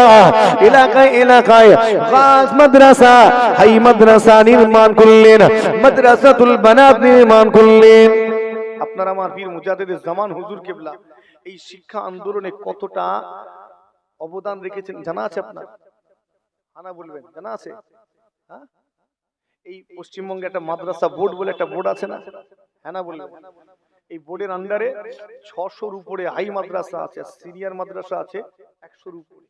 এলাকায় এলাকায় গাছ মাদ্রাসা, হাই মাদ্রাসা নির্মাণ করলেন, মাদ্রাসাতুল বানাত নির্মাণ করলেন। আপনারা আমার পীর মুজাদ্দিদ জামান হুজুর কিবলা এই শিক্ষা আন্দোলনে কতটা অবদান রেখেছেন জানা আছে আপনার? হানা বলবেন, জানা আছে? হ্যাঁ, এই পশ্চিমবঙ্গে একটা মাদ্রাসা বোর্ড বলে একটা বোর্ড আছে না? হ্যাঁ না বলবেন। এই বোর্ডের আন্ডারে 600-র উপরে হাই মাদ্রাসা আছে, সিনিয়র মাদ্রাসা আছে 100-র উপরে।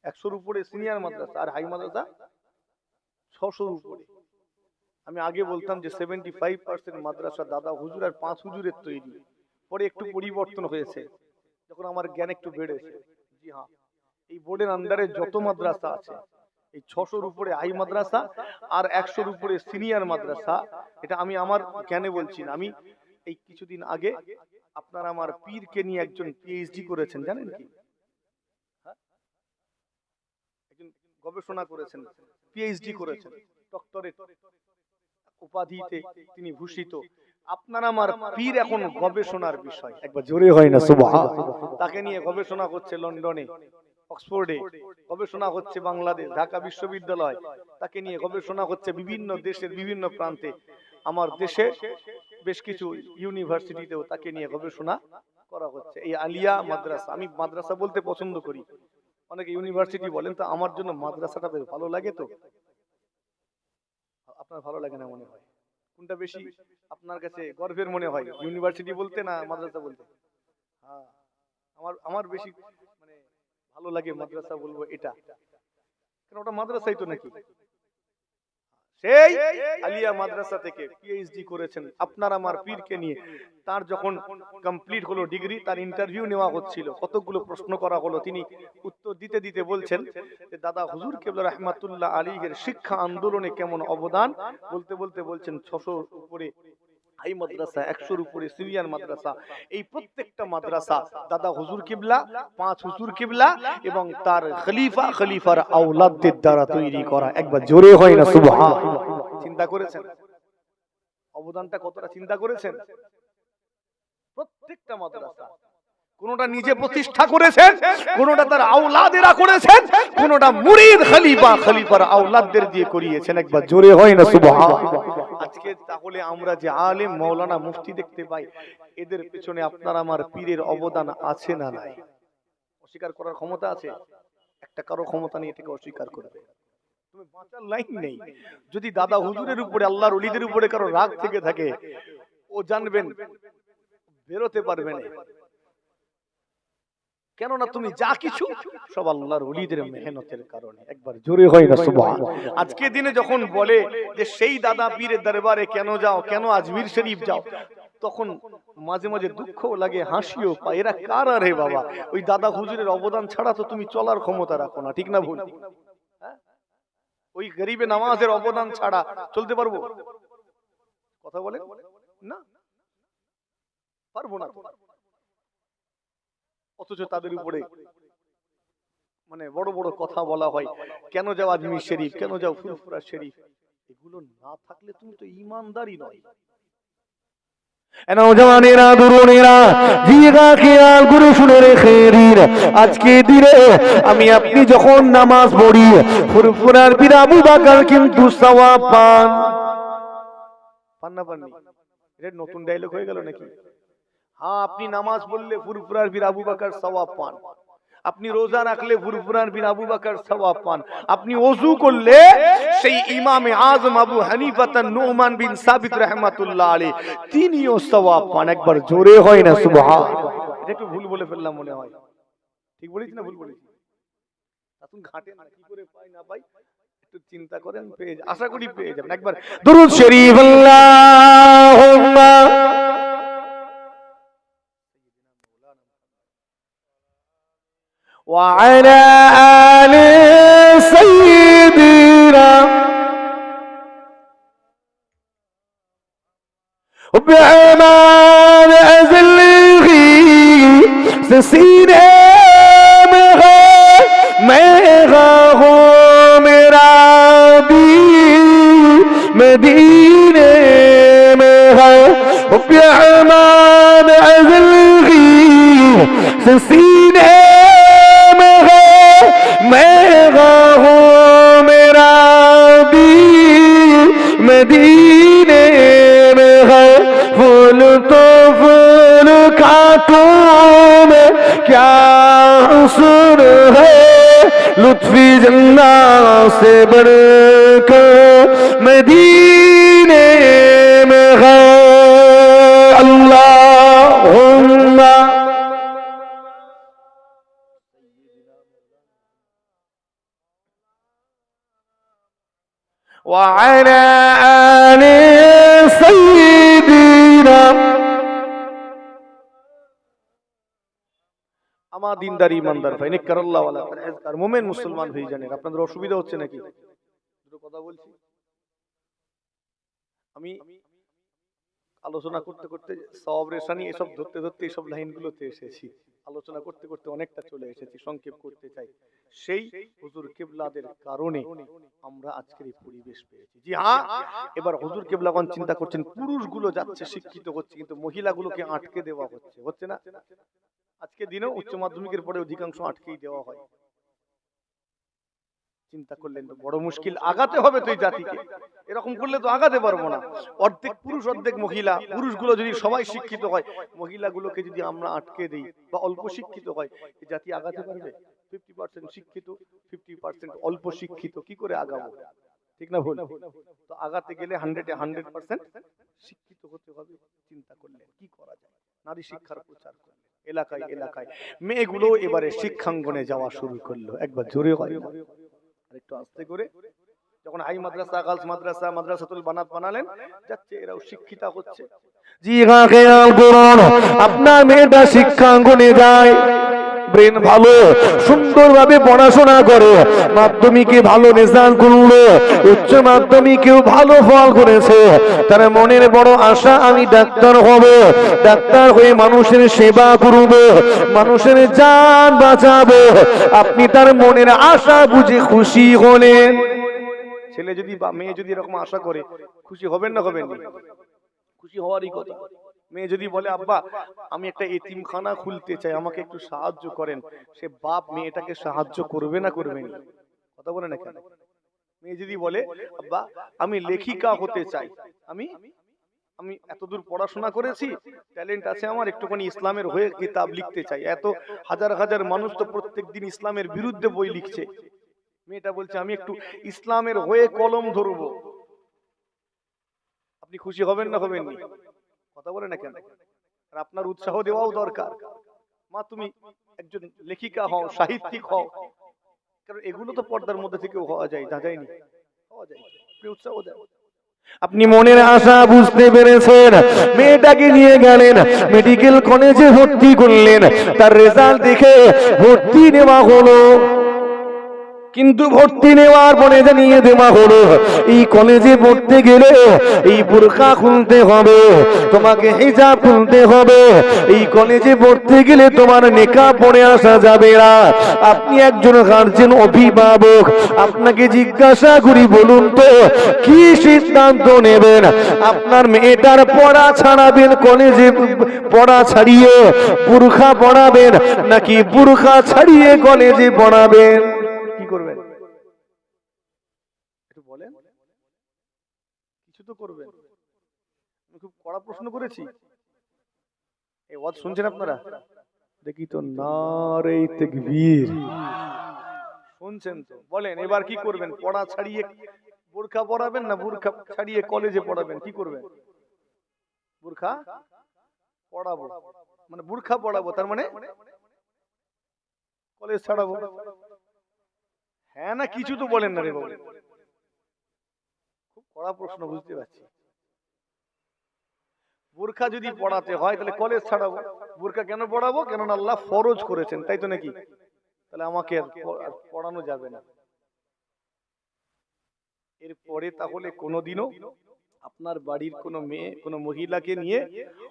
100-র উপরে সিনিয়র মাদ্রাসা আর হাই মাদ্রাসা 600-র উপরে। আমি আগে বলতাম যে 75% মাদ্রাসা দাদা হুজুর আর 5 হুজুরের তৈরি, পরে একটু পরিবর্তন হয়েছে যখন আমার জ্ঞান একটু বেড়েছে। জি হ্যাঁ, এই বোর্ডের আন্ডারে যত মাদ্রাসা আছে এই 600-র উপরে হাই মাদ্রাসা আর 100-র উপরে সিনিয়র মাদ্রাসা, এটা আমি আমার জ্ঞানে বলছি না। আমি এই কিছুদিন আগে আপনারা আমার পীরকে নিয়ে একজন পিএইচডি করেছেন, জানেন কি? একজন গবেষণা করেছেন, পিএইচডি করেছেন, ডক্টরেট উপাধিতে তিনি ভূষিত। আপনার আমার পীর এখন গবেষণার বিষয়, একবার জোরে হয় না সুবহানাল্লাহ। তাকে নিয়ে গবেষণা হচ্ছে লন্ডনে, অক্সফোর্ডে গবেষণা হচ্ছে, বাংলাদেশ ঢাকা বিশ্ববিদ্যালয় তাকে নিয়ে গবেষণা হচ্ছে, বিভিন্ন দেশের বিভিন্ন প্রান্তে, আমার দেশে বেশ কিছু ইউনিভার্সিটিতেও তাকে নিয়ে গবেষণা করা হচ্ছে। এই আলিয়া মাদ্রাসা, আমি মাদ্রাসা বলতে পছন্দ করি, অনেকে ইউনিভার্সিটি বলেন, তো আমার জন্য মাদ্রাসাটা বেশ ভালো লাগে। তো আপনার ভালো লাগে না মনে হয়? কোনটা বেশি আপনার কাছে গর্বের মনে হয়, ইউনিভার্সিটি বলতে না মাদ্রাসা বলতে? হ্যাঁ, আমার বেশি মানে ভালো লাগে মাদ্রাসা বলবো এটা, কারণ ওটা মাদ্রাসাই তো নাকি। সেই আলিয়া মাদ্রাসা থেকে পিএইচডি করেছেন আপনার আমার পীরকে নিয়ে। তার যখন কমপ্লিট হলো ডিগ্রি, তার ইন্টারভিউ নেওয়া হচ্ছিল, কতগুলো প্রশ্ন করা হলো, তিনি উত্তর দিতে দিতে বলছেন যে দাদা হুজুর কিবলা রাহমাতুল্লাহ আলাইহির শিক্ষা আন্দোলনে কেমন অবদান, বলতে বলতে বলছেন 600-র উপরে হাই মাদ্রাসা, 100-র উপরে সিনিয়র মাদ্রাসা, এই প্রত্যেকটা মাদ্রাসা দাদা হুজুর কিবলা, 5 হুজুর কিবলা এবং তার খলিফার আওলাদদের দ্বারা তৈরি করা। একবার জোরে হয় না সুবহানাল্লাহ। চিন্তা করেছেন অবদানটা কতটা? চিন্তা করেছেন? প্রত্যেকটা মাদ্রাসা কোনটা নিজে প্রতিষ্ঠা করেছেন, কোনটা তার আওলাদেরা করেছেন, কোনটা মুরিদ খলিফার আওলাদদের দিয়ে করিয়েছেন। একবার জোরে হয় না সুবহানাল্লাহ। আজকে তাহলে আমরা যে আলেম মাওলানা মুফতি দেখতে পাই, এদের পেছনে আপনার আমার পীরের অবদান আছে না নাই? অস্বীকার করার ক্ষমতা আছে? একটা কারো ক্ষমতা নেই এটাকে অস্বীকার করবে, তুমি বাঁচার লাইন নেই। যদি দাদা হুজুরের উপরে, আল্লাহর ওলিদের উপরে কারো রাগ থেকে থাকে, ও জানবেন বেরোতে পারবে না, কেননা তুমি যা কিছু সব আল্লাহর ওলিদের মেহনতের কারণে। একবার জোরে হয় না সুবহানাল্লাহ। আজকে দিনে যখন বলে যে সেই দাদা পীরের দরবারে কেন যাও, কেন আজমির শরীফ যাও, তখন মাঝে মাঝে দুঃখ লাগে, হাসিও পায়, এরা কারা রে বাবা? ওই দাদা হুজুরের অবদান ছাড়া তো তুমি চলার ক্ষমতা রাখো না, ঠিক না ভুল? ওই গরিবে নামাজের অবদান ছাড়া চলতে পারবো? কথা বলে না, পারবো না। অথচ তাদের উপরে মানে বড় বড় কথা বলা হয়, কেন যাও আজমির শরীফ, কেন যাও ফুরফুরা শরীফ। এগুলো না থাকলে তুমি তো ঈমানদারই নয়। নওজওয়ানেরা, তরুণেরা, জিগা খেয়াল করে শুনে রেখে দিন, আজকে দিনে আমি আপনি যখন নামাজ পড়ি, ফুরফুরার পীর আবু বকর কিন্তু সওয়াব পান। পান না পাননি? এটা নতুন ডায়লগ হয়ে গেল নাকি? হ্যাঁ, আপনি নামাজ পড়লে ফুরফুরার পীর আবু বকর সওয়াব পান, আপনি রোজা রাখলে ফুরফুরার পীর আবু বকর সওয়াব পান, আপনি ওযু করলে সেই ইমামে আযম আবু হানিফা নুমান বিন সাবিত রাহমাতুল্লাহ আলাইহি তিনিও সওয়াব পান। একবার জোরে হয় না সুবহানাল্লাহ। এটা একটু ভুল বলে ফেললাম মনে হয়, ঠিক বলেছি না ভুল বলেছি? এখন ঘাটে না, কি করে পাই না পাই একটু চিন্তা করেন, পেয়ে আশা করি পেয়ে যাবেন। একবার দুরূদ শরীফ আল্লাহুম্মা وعلى آل سيدنا وبعمان أزله سسينه मेरा हो मेरा भी मदीने में है रहमान अज़ली से सीने में है, मैं हूँ मेरा दिल मदीने में है। फूल तो फूल कांटों में क्या हुस्न है, लुत्फ़ी जन्ना से बढ़कर मदीने में है। अल्लाहुम्मा व अला आले सय्यिदिना। আমার দিনদার ইমানদার ভাই নেককারাল্লাহ ওয়ালা পরহেজগার মুমিন মুসলমান ভাই জানেন আপনাদের অসুবিধা হচ্ছে নাকি? দুটো কথা বলছি। আমি আলোচনা করতে করতে সওয়াব রেশানি এসব ধরতে ধরতে এসব লাইনগুলোতে এসেছি। আলোচনা করতে করতে অনেকটা চলে এসেছি, সংক্ষেপ করতে চাই। সেই হুজুর কিবলাদের কারণে আমরা আজকের এই পরিবেশ পেয়েছি। জি হ্যাঁ, এবার হুজুর কিবলাগণ চিন্তা করছেন পুরুষগুলো যাচ্ছে শিক্ষিত হচ্ছে, কিন্তু মহিলাগুলোকে আটকে দেওয়া হচ্ছে না? আজকে দিনেও উচ্চ মাধ্যমিকের পরে অধিকাংশ আটকেই দেওয়া হয়। চিন্তা করলেন তো বড় মুশকিল, আগাতে হবে তো এই জাতিকে। এরকম করলে তো আগাতে পারবো না। অর্ধেক পুরুষ অর্ধেক মহিলা, পুরুষগুলো যদি সবাই শিক্ষিত হয়, মহিলাগুলোকে যদি আমরা আটকে দিই বা অল্প শিক্ষিত হয়, এই জাতি আগাতে পারবে? 50% শিক্ষিত, 50% অল্প শিক্ষিত, কি করে আগাবো? ঠিক না ভুল? তো আগাতে গেলে 100% শিক্ষিত হতে হবে। চিন্তা করলেন কি করা যায়? নারী শিক্ষার প্রচার করলেন এলাকায় এলাকায়। মেয়েগুলো এবারে শিক্ষাঙ্গনে যাওয়া শুরু করলো। একবার জোরে হয় না, আরেকটু আস্তে করে। যখন হাই মাদ্রাসা, গার্লস মাদ্রাসা, মাদ্রাসাতুল বানাত বানালেন, যাচ্ছে এরাও শিক্ষিতা হচ্ছে। জি হ্যাঁ, খেয়াল করুন, আপনার মেয়েটা শিক্ষাঙ্গনে যায়, ব্রেন ভালো, সুন্দরভাবে পড়াশোনা করে, মাধ্যমিকে ভালো রেজাল্ট করলো, উচ্চ মাধ্যমিকেও ভালো ফল করেছে। তার মনের বড় আশা, আমি ডাক্তার হব, ডাক্তার হয়ে মানুষের সেবা করব, মানুষের জান বাঁচাবো। আপনি তার মনের আশা বুঝে খুশি হলেন। ছেলে যদি বা মেয়ে যদি এরকম আশা করে, খুশি হবেন না হবেন না? খুশি হওয়ারই কথা। মেয়ে যদি বলে আব্বা আমি একটা এতিমখানা খুলতে চাই, আমাকে একটু সাহায্য করেন, সে বাপ মেয়েটাকে সাহায্য করবে না করবে না? কথা বলে না কেন? মেয়ে যদি বলে আব্বা আমি লেখিকা হতে চাই, আমি আমি এতদূর পড়াশোনা করেছি, ট্যালেন্ট আছে আমার, একটুখানি ইসলামের হয়ে কিতাব লিখতে চাই, এত হাজার হাজার মানুষ তো প্রত্যেকদিন ইসলামের বিরুদ্ধে বই লিখছে, মেয়েটা বলছে আমি একটু ইসলামের হয়ে কলম ধরবো, আপনি খুশি হবেন না হবেন না? কথা বলে না কেন? আর আপনার উৎসাহ দেওয়াও দরকার। মা তুমি একজন লেখিকা হও, সাহিত্যিক হও, কারণ এগুলো তো পর্দার মধ্যে থেকেও হওয়া যায়, না যায়নি? হওয়া যায়, উৎসাহ দেয়। আপনি মনের আশা বুঝতে পেরেছেন, মেয়েটাকে নিয়ে গেলেন, মেডিকেল কলেজে ভর্তি করলেন, তার রেজাল্ট দেখে ভর্তি নেওয়া হলো। কিন্তু ভর্তি নেওয়ার পরে জানিয়ে দেওয়া হলো এই কলেজে পড়তে গেলে এই বোরকা খুলতে হবে, তোমাকে হিজাব খুলতে হবে, এই কলেজে পড়তে গেলে তোমার নিকাব পরে আসা যাবে না। আপনি একজন গার্জিয়ান, অভিভাবক, আপনাকে জিজ্ঞাসা করি বলুন তো কি সিদ্ধান্ত নেবেন? আপনার মেয়েটার পড়া ছাড়াবেন, কলেজে পড়া ছাড়িয়ে বোরকা পড়াবেন, নাকি বোরকা ছাড়িয়ে কলেজে পড়াবেন? কি করবেন একটু বলেন, কিছু তো করবেন। আমি খুব কড়া প্রশ্ন করেছি, এই ওয়াজ শুনছেন আপনারা? দেখি তো নারে তাকবীর, শুনছেন তো? বলেন এবার কি করবেন? পড়া ছাড়িয়ে বোরকা পড়াবেন না বোরকা ছাড়িয়ে কলেজে পড়াবেন? কি করবেন? বোরকা পড়াবো, মানে বোরকা পড়াবো, তার মানে কলেজ ছাড়াবো। হ্যাঁ না কিছু তো বলেন না রে বাবু, খুব কড়া প্রশ্ন, বুঝতে পারছি। বোরকা যদি পড়াতে হয় তাহলে কলেজ ছাড়াবো। বোরকা কেন পড়াবো? কেননা আল্লাহ ফরজ করেছেন, তাই তো নাকি? তাহলে আমাকে আর পড়ানো যাবে না। এরপরে তাহলে কোনোদিনও আপনার বাড়ির কোনো মেয়ে, কোনো মহিলাকে নিয়ে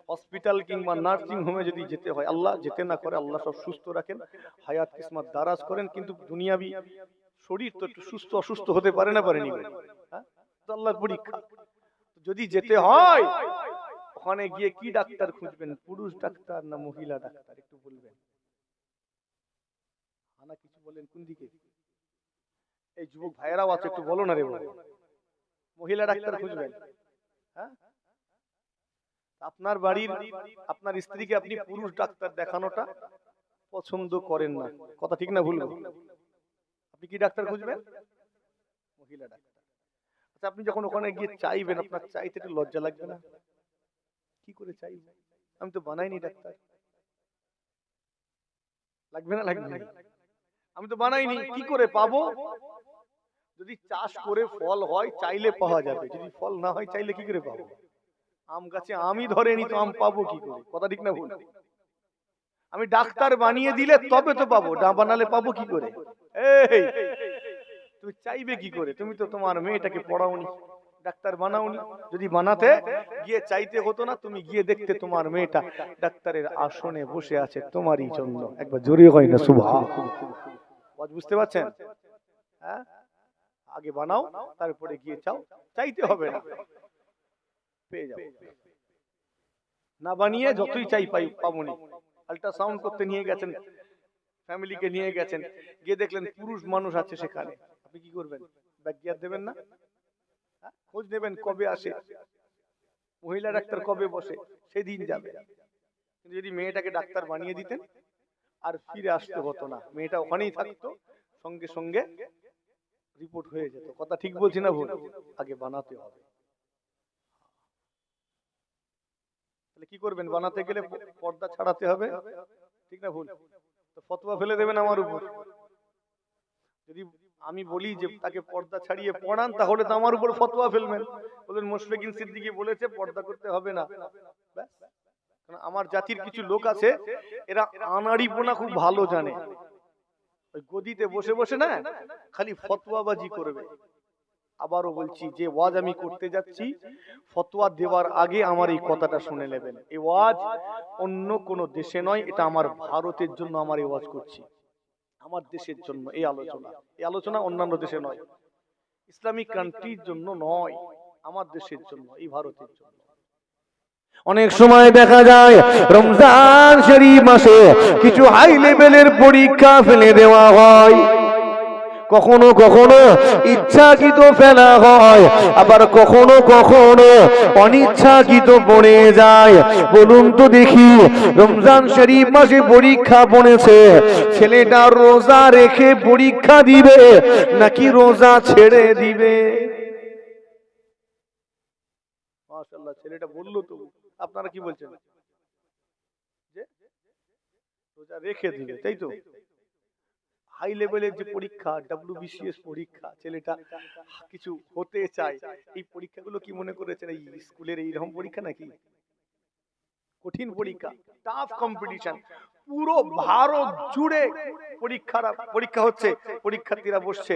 হসপিটাল কিংবা নার্সিং হোমে যদি যেতে হয়, আল্লাহ যেতে না করে, আল্লাহ সব সুস্থ রাখেন, হায়াত কিসমত দারাজ করেন, কিন্তু দুনিয়াবি শরীর তো একটু সুস্থ অসুস্থ হতে পারে না, পারেনি? হ্যাঁ, তো আল্লাহর পরীক্ষা। যদি যেতে হয় ওখানে গিয়ে কি ডাক্তার খুঁজবেন, পুরুষ ডাক্তার না মহিলা ডাক্তার, একটু বলবেন। না কিছু বলেন কোন দিকে? এই যুবক ভাইয়েরাও আছে, একটু বলো না রে বাবা। মহিলা ডাক্তার খুঁজবেন? হ্যাঁ, আপনার বাড়ির আপনার স্ত্রীকে আপনি পুরুষ ডাক্তার দেখানোটা পছন্দ করেন না, কথা ঠিক না ভুল? আপনি কি ডাক্তার খুঁজবেন? মহিলা ডাক্তার। আচ্ছা, আপনি যখন ওখানে গিয়ে চাইবেন, আপনার চাইতে একটু লজ্জা লাগবে না? কি করে চাইবেন? আমি তো বানাইনি ডাক্তার। লাগবে না? লাগবে না? আমি তো বানাইনি, কি করে পাবো? যদি চাষ করে ফল হয় চাইলে পাওয়া যাবে, যদি ফল না হয় চাইলে কি করে পাবো? আম গাছে আমই ধরেনি তো আম পাবো কি করে? কথা ঠিক না ভুল? আমি ডাক্তার বানিয়ে দিলে তবে তো পাবো, না বানালে পাবো কি করে? এই তুমি চাইবে কি করে? তুমি তো তোমার মেয়েটাকে পড়াওনি, ডাক্তার বানাওনি। যদি বানাতে গিয়ে চাইতে হতো না, তুমি গিয়ে দেখতে তোমার মেয়েটা ডাক্তারের আসনে বসে আছে তোমারই জন্য। একবার জোরে হয় না সুবহানাল্লাহ? বুঝতে পারছেন? হ্যাঁ, আগে বানাও, তারপরে গিয়ে চাও, চাইতে হবে না, পেয়ে যাও। না বানিয়ে যতই চাই পাবনি। আল্ট্রাসাউন্ড করতে নিয়ে গেছেন, ফ্যামিলিকে নিয়ে গেছেন, গিয়ে দেখলেন পুরুষ মানুষ আছে সেখানে, আপনি কি করবেন? ব্যাগিয়ার দেবেন না? খোঁজ নেবেন কবে আসে, মহিলা ডাক্তার কবে বসে, সেদিন যাবে। কিন্তু যদি মেয়েটাকে ডাক্তার বানিয়ে দিতেন আর ফিরে আসতে হতো না, মেয়েটা ওখানেই থাকতো, সঙ্গে সঙ্গে রিপোর্ট হয়ে যেত। কথা ঠিক বলছি না ভুল? আগে বানাতে হবে। তাহলে কি করবেন? বানাতে গেলে পর্দা ছাড়াতে হবে, ঠিক না ভুল? তো ফতোয়া ফেলে দেবেন আমার উপর। যদি আমি বলি যে তাকে পর্দা ছাড়িয়ে পড়ান, তাহলে তো আমার উপর ফতোয়া ফেলবেন, বলেন মুশফিকিন সিদ্দিকী বলেছে পর্দা করতে হবে না। কারণ আমার জাতির কিছু লোক আছে, এরা আনাড়িপনা খুব ভালো জানে। ওই গদিতে বসে বসে না খালি ফতোয়াবাজি করবে। আবারও বলছি, যে ওয়াজ আমি করতে যাচ্ছি, ফতোয়া দেওয়ার আগে আমার এই কথাটা শুনে নেবেন। এই ওয়াজ অন্য কোন দেশে নয়, এটা আমার ভারতের জন্য আমার এই ওয়াজ করছি, আমার দেশের জন্য। এই আলোচনা অন্যান্য দেশে নয়, ইসলামিক কান্ট্রির জন্য নয়, আমার দেশের জন্য, এই ভারতের জন্য। অনেক সময় দেখা যায় রমজান শরীফ মাসে কিছু হাই লেভেলের পরীক্ষা ফেলে দেওয়া হয়, কখনো কখনো ইচ্ছাকৃত ফেলা হয়, আবার কখনো কখনো অনিচ্ছাকৃত পড়ে যায়। বলুন তো দেখি, রমজান শরীফ মাসে পরীক্ষা পড়েছে, ছেলেটা রোজা রেখে পরীক্ষা দিবে নাকি রোজা ছেড়ে দিবে? মাশাআল্লাহ, ছেলেটা বললো তো, আপনারা কি বলছেন? যে রোজা রেখে দিবে, তাই তো? হাই লেভেলের যে পরীক্ষা, WBCS পরীক্ষা, ছেলেটা কিছু হতে চায়, এই পরীক্ষাগুলো কি মনে করেছেন এই স্কুলের এইরকম পরীক্ষা নাকি? কঠিন পরীক্ষা, টাফ কম্পিটিশন, পুরো ভারত জুড়ে পরীক্ষা হচ্ছে, পরীক্ষার্থীরা বসছে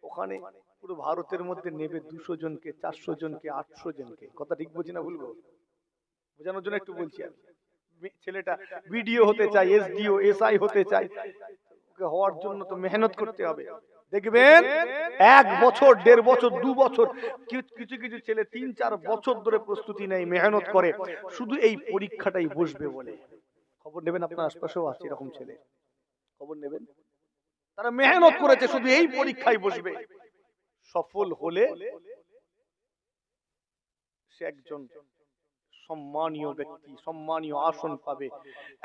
ওখানে। পুরো ভারতের মধ্যে নেবে 200 জনকে, 400 জনকে, 800 জনকে। কথা ঠিক বলছি না ভুল? বোঝানোর জন্য একটু বলছি আমি। ছেলেটা বিডিও হতে চায়, SDO SI হতে চায়, হওয়ার জন্য তো মেহনত করতে হবে। দেখবেন 1 বছর, 1.5 বছর, 2 বছর, কিছু কিছু ছেলে 3-4 বছর ধরে প্রস্তুতি নেয়, মেহনত করে, শুধু এই পরীক্ষাটাই বসবে বলে। খবর নেবেন, আপনার আশপাশেও আছে এরকম ছেলে, খবর নেবেন। তারা মেহনত করেছে, শুধু এই পরীক্ষায় বসবে। সফল হলে সে একজন সম্মানীয় ব্যক্তি, সম্মানীয় আসন পাবে।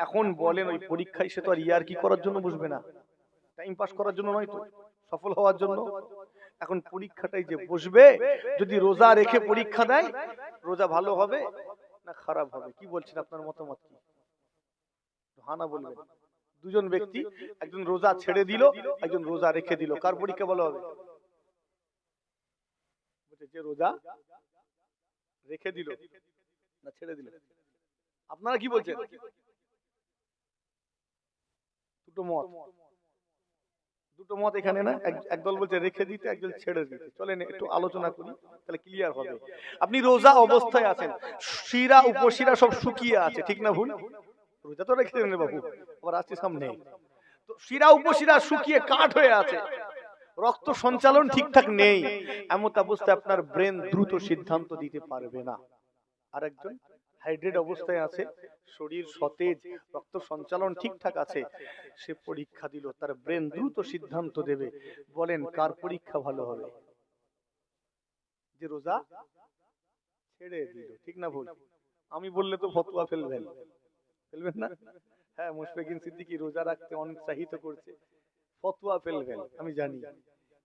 এখন বলেন ওই পরীক্ষায় সে তো আর ইয়ারকি করার জন্য বসবে না, টাইম পাস করার জন্য নয় তো, সফল হওয়ার জন্য। এখন পরীক্ষাটাই যে বসবে, যদি রোজা রেখে পরীক্ষা দেয়, রোজা ভালো হবে না খারাপ হবে? কি বলছেন, আপনার মতামত কি? হানা বলবেন। দুজন ব্যক্তি, একজন রোজা ছেড়ে দিল, একজন রোজা রেখে দিল, কার পরীক্ষা ভালো হবে? যে রোজা রেখে দিল না ছেড়ে দিল? আপনারা কি বলছেন? দুটো মত এখানে না, একদল বলছে রেখে দিতে, একদল ছেড়ে দিতে। চলেন একটু আলোচনা করি, তাহলে ক্লিয়ার হবে। আপনি রোজা অবস্থায় আছেন, শিরা উপশিরা সব শুকিয়ে আছে, ঠিক না ভুল? রোজা তো রেখে দেন বাবু, আবার আসছে সামনে। তো শিরা উপশিরা শুকিয়ে কাঠ হয়ে আছে, রক্ত সঞ্চালন ঠিকঠাক নেই, এমন অবস্থায় আপনার ব্রেন দ্রুত সিদ্ধান্ত দিতে পারবে না। আরেকজন হাইড্রেট অবস্থায় আছে, শরীর সতেজ, রক্ত সঞ্চালন ঠিকঠাক আছে, সে পরীক্ষা দিল, তার ব্রেন দ্রুত সিদ্ধান্ত দেবে। বলেন কার পরীক্ষা ভালো হবে? যে রোজা ছেড়ে দিল, ঠিক না ভুল? আমি বললে তো ফতোয়া ফেলবেন, ফেলবেন না? হ্যাঁ, মুশফিকুন সিদ্দিকী রোজা রাখতে অনুৎসাহিত করছে, ফতোয়া ফেলবেন আমি জানি,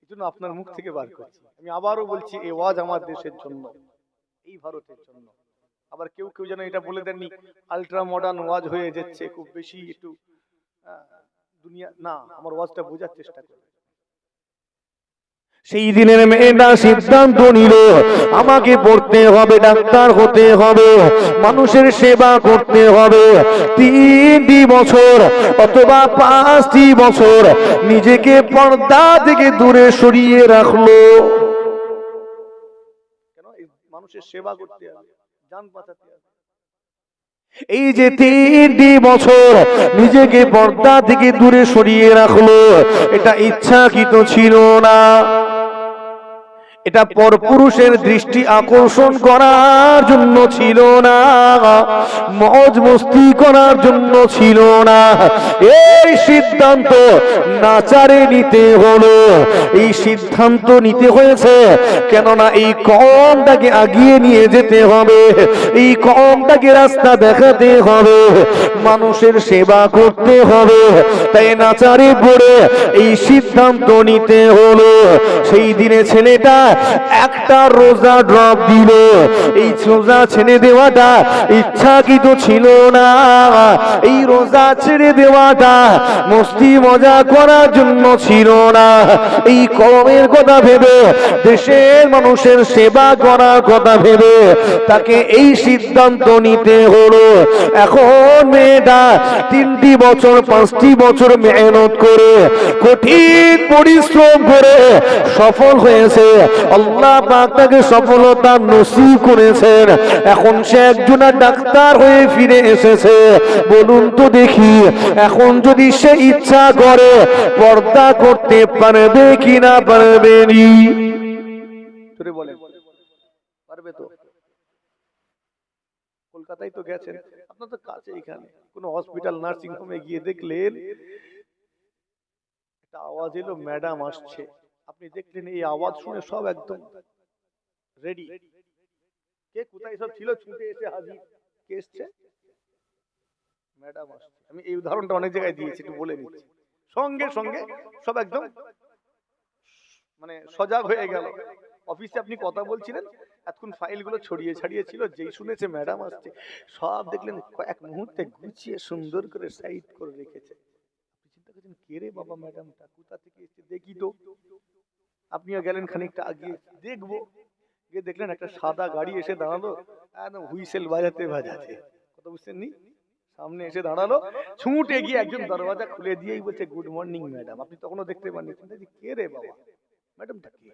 এই জন্য আপনার মুখ থেকে বার করছি। আমি আবারও বলছি, এই ওয়াজ আমার দেশের জন্য, এই ভারতের জন্য। আবার কেউ কেউ যেন এটা বলে দেননি আলট্রা মডার্ন ওয়াজ হয়ে যাচ্ছে, খুব বেশি একটু দুনিয়া না, আমার ওয়াজটা বোঝার চেষ্টা করুন। সেই দিনের মেয়েটা সিদ্ধান্ত নিল, আমাকে পড়তে হবে, ডাক্তার হতে হবে, মানুষের সেবা করতে হবে। 3টি বছর অথবা 5টি বছর নিজেকে পর্দা থেকে দূরে সরিয়ে রাখলো। কেন? এই মানুষের সেবা করতে হবে, জান বাঁচাতে হবে। এই যে 3টি বছর নিজেকে পর্দা থেকে দূরে সরিয়ে রাখলো, এটা ইচ্ছাকৃত ছিল না, এটা পরপুরুষের দৃষ্টি আকর্ষণ করার জন্য ছিল না, মौज মস্তি করার জন্য ছিল না। এই সিদ্ধান্ত নাচারে নিতে হলো, এই সিদ্ধান্ত নিতে হয়েছে, কেননা এই কওমটাকে আগিয়ে নিয়ে যেতে হবে, এই কওমটাকে রাস্তা দেখাতে হবে, মানুষের সেবা করতে হবে। তাই নাচারে পড়ে এই সিদ্ধান্ত নিতে হলো। সেই দিনে ছেলেটা একটা রোজা ড্রপ দিল। এই রোজা ছেড়ে দেওয়াটা ইচ্ছাকৃত ছিল না, এই রোজা ছেড়ে দেওয়াটা মস্তি মজা করার জন্য ছিল না, এই কওমের কথা ভেবে, দেশের মানুষের সেবা করার কথা ভেবে তাকে এই সিদ্ধান্ত নিতে হলো। এখন মেয়েটা 3টি বছর 5টি বছর মেহনত করে, কঠিন পরিশ্রম করে সফল হয়েছে। আল্লাহ পাক তাকে সফলতা নসিব করেছেন। এখন সে একজন ডাক্তার হয়ে ফিরে এসেছে। বলুন তো দেখি, এখন যদি সে ইচ্ছা করে পর্দা করতে পারবে কি না পারবে নি? তোরে বলেন, পারবে তো? কলকাতায় তো গেছেন, আপনার তো কাছে, এখানে কোনো হসপিটাল নার্সিং হোমে গিয়ে দেখলেন একটা আওয়াজ এলো, ম্যাডাম আসছে, আপনি দেখলেন এই আওয়াজ শুনে সব একদম রেডি, কে কোথায় সব ছিল ছুটে এসে হাজির, কে এসছে? ম্যাডাম আসছে। আমি এই উদাহরণটা অনেক জায়গায় দিয়েছি, একটু বলে নিচ্ছি। সঙ্গে সঙ্গে সব একদম মানে সজাগ হয়ে গেল। অফিসে আপনি কথা বলছিলেন, এতক্ষণ ফাইলগুলো ছড়িয়ে ছাড়িয়ে ছিল, যেই শুনেছে ম্যাডাম আসছে, সব দেখলেন কয়েক মুহূর্তে গুছিয়ে সুন্দর করে সাইড করে রেখেছে। আপনি চিন্তা করছেন, কে রে বাবা ম্যাডামটা, কোথা থেকে এসেছে দেখি তো। আপনিও গেলেন খানিকটা আগিয়ে, দেখবো, গিয়ে দেখলেন একটা সাদা গাড়ি এসে দাঁড়ালো, একদম হুইসেল বাজাতে বাজাতে, কথা বুঝছেন নি, সামনে এসে দাঁড়ালো, ছুটে গিয়ে একজন দরওয়াজা খুলে দিয়েই বলছে গুড মর্নিং ম্যাডাম। আপনি তখনও দেখতে পাননি, কে রে বাবা, ম্যাডামটা কে?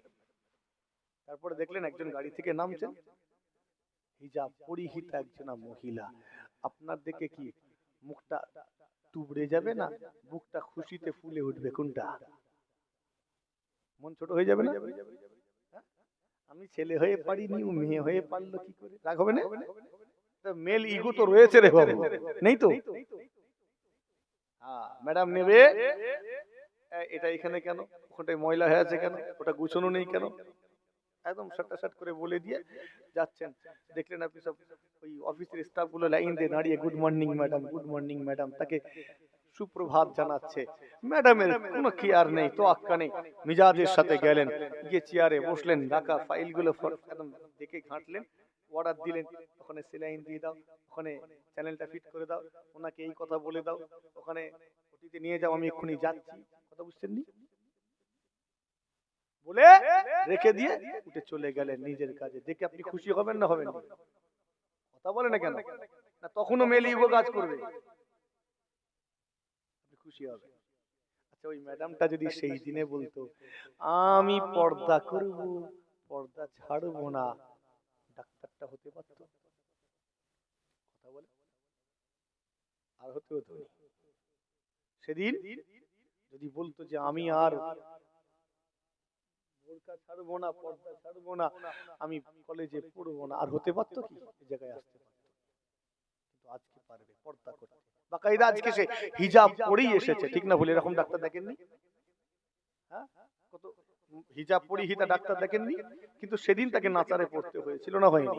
তারপরে দেখলেন একজন গাড়ি থেকে নামছেন, হিজাব পরিহিতা একজন মহিলা। আপনার দেখে কি মুখটা তুবড়ে যাবে না, বুকটা খুশিতে ফুলে উঠবে? কোনটা? মন ছোট হয়ে যাবে না? হ্যাঁ? আমি ছেলে হয়ে পারিনি, ও মেয়ে হয়ে পারলো কি করে? রাগ হবে না? মেল ইগো তো রয়েছে রে বাবু, নেই তো? হ্যাঁ, ম্যাডাম নেবে, এটা এখানে কেন, ওখানটায় ময়লা হয়ে আছে কেন, ওটা গুছানো নেই কেন, একদম সাট করে বলে দিয়ে যাচ্ছেন। দেখলেন আপনি সব ওই অফিসের স্টাফ গুলো লাইন দিয়ে দাঁড়িয়ে good morning madam, good morning madam, তাকে সুপ্রভাত জানাচ্ছে। ম্যাডামের কোনো কেয়ার নেই, তো আক্কা নেই, মিজাজের সাথে গেলেন, গিয়ে চেয়ারে বসলেন, রাখা ফাইলগুলো একদম দেখে ঘাঁটলেন, অর্ডার দিলেন, ওখানে সেলাইন দিয়ে দাও, ওখানে চ্যানেলটা ফিট করে দাও, ওনাকে এই কথা বলে দাও, ওখানে ওটিতে নিয়ে যাও, আমি এক্ষুনি যাচ্ছি, কথা বুঝছেন নি? বলে রেখে দিয়ে উঠে চলে গেলেন নিজের কাজে। দেখে আপনি খুশি হবেন না হবেন? কথা বলে না কেন? না তখনও মেল ইগো কাজ করবে? আপনি খুশি হবেন। আচ্ছা, ওই ম্যাডামটা যদি সেই দিনে বলতো আমি পর্দা করব, পর্দা ছাড়বো না, ডাক্তারটা হতে পারত? কথা বলে আর হতে হতো? সেদিন যদি বলতো যে আমি আর বোরকা ছাড়বো না, পর্দা ছাড়বো না, আমি কলেজে পড়বো না, আর হতে পারতো কি? এই জায়গায় আসতে পারতো? আজকে পারবে পর্দা করতে, বাকায়দা আজকে সে হিজাব পরেই এসেছে, ঠিক না ভুল? এরকম ডাক্তার দেখেননি? হ্যাঁ, কত হিজাব পরি হিতা ডাক্তার দেখেননি? কিন্তু সেদিন তাকে নাচারে পড়তে হয়েছিল, না হয়নি?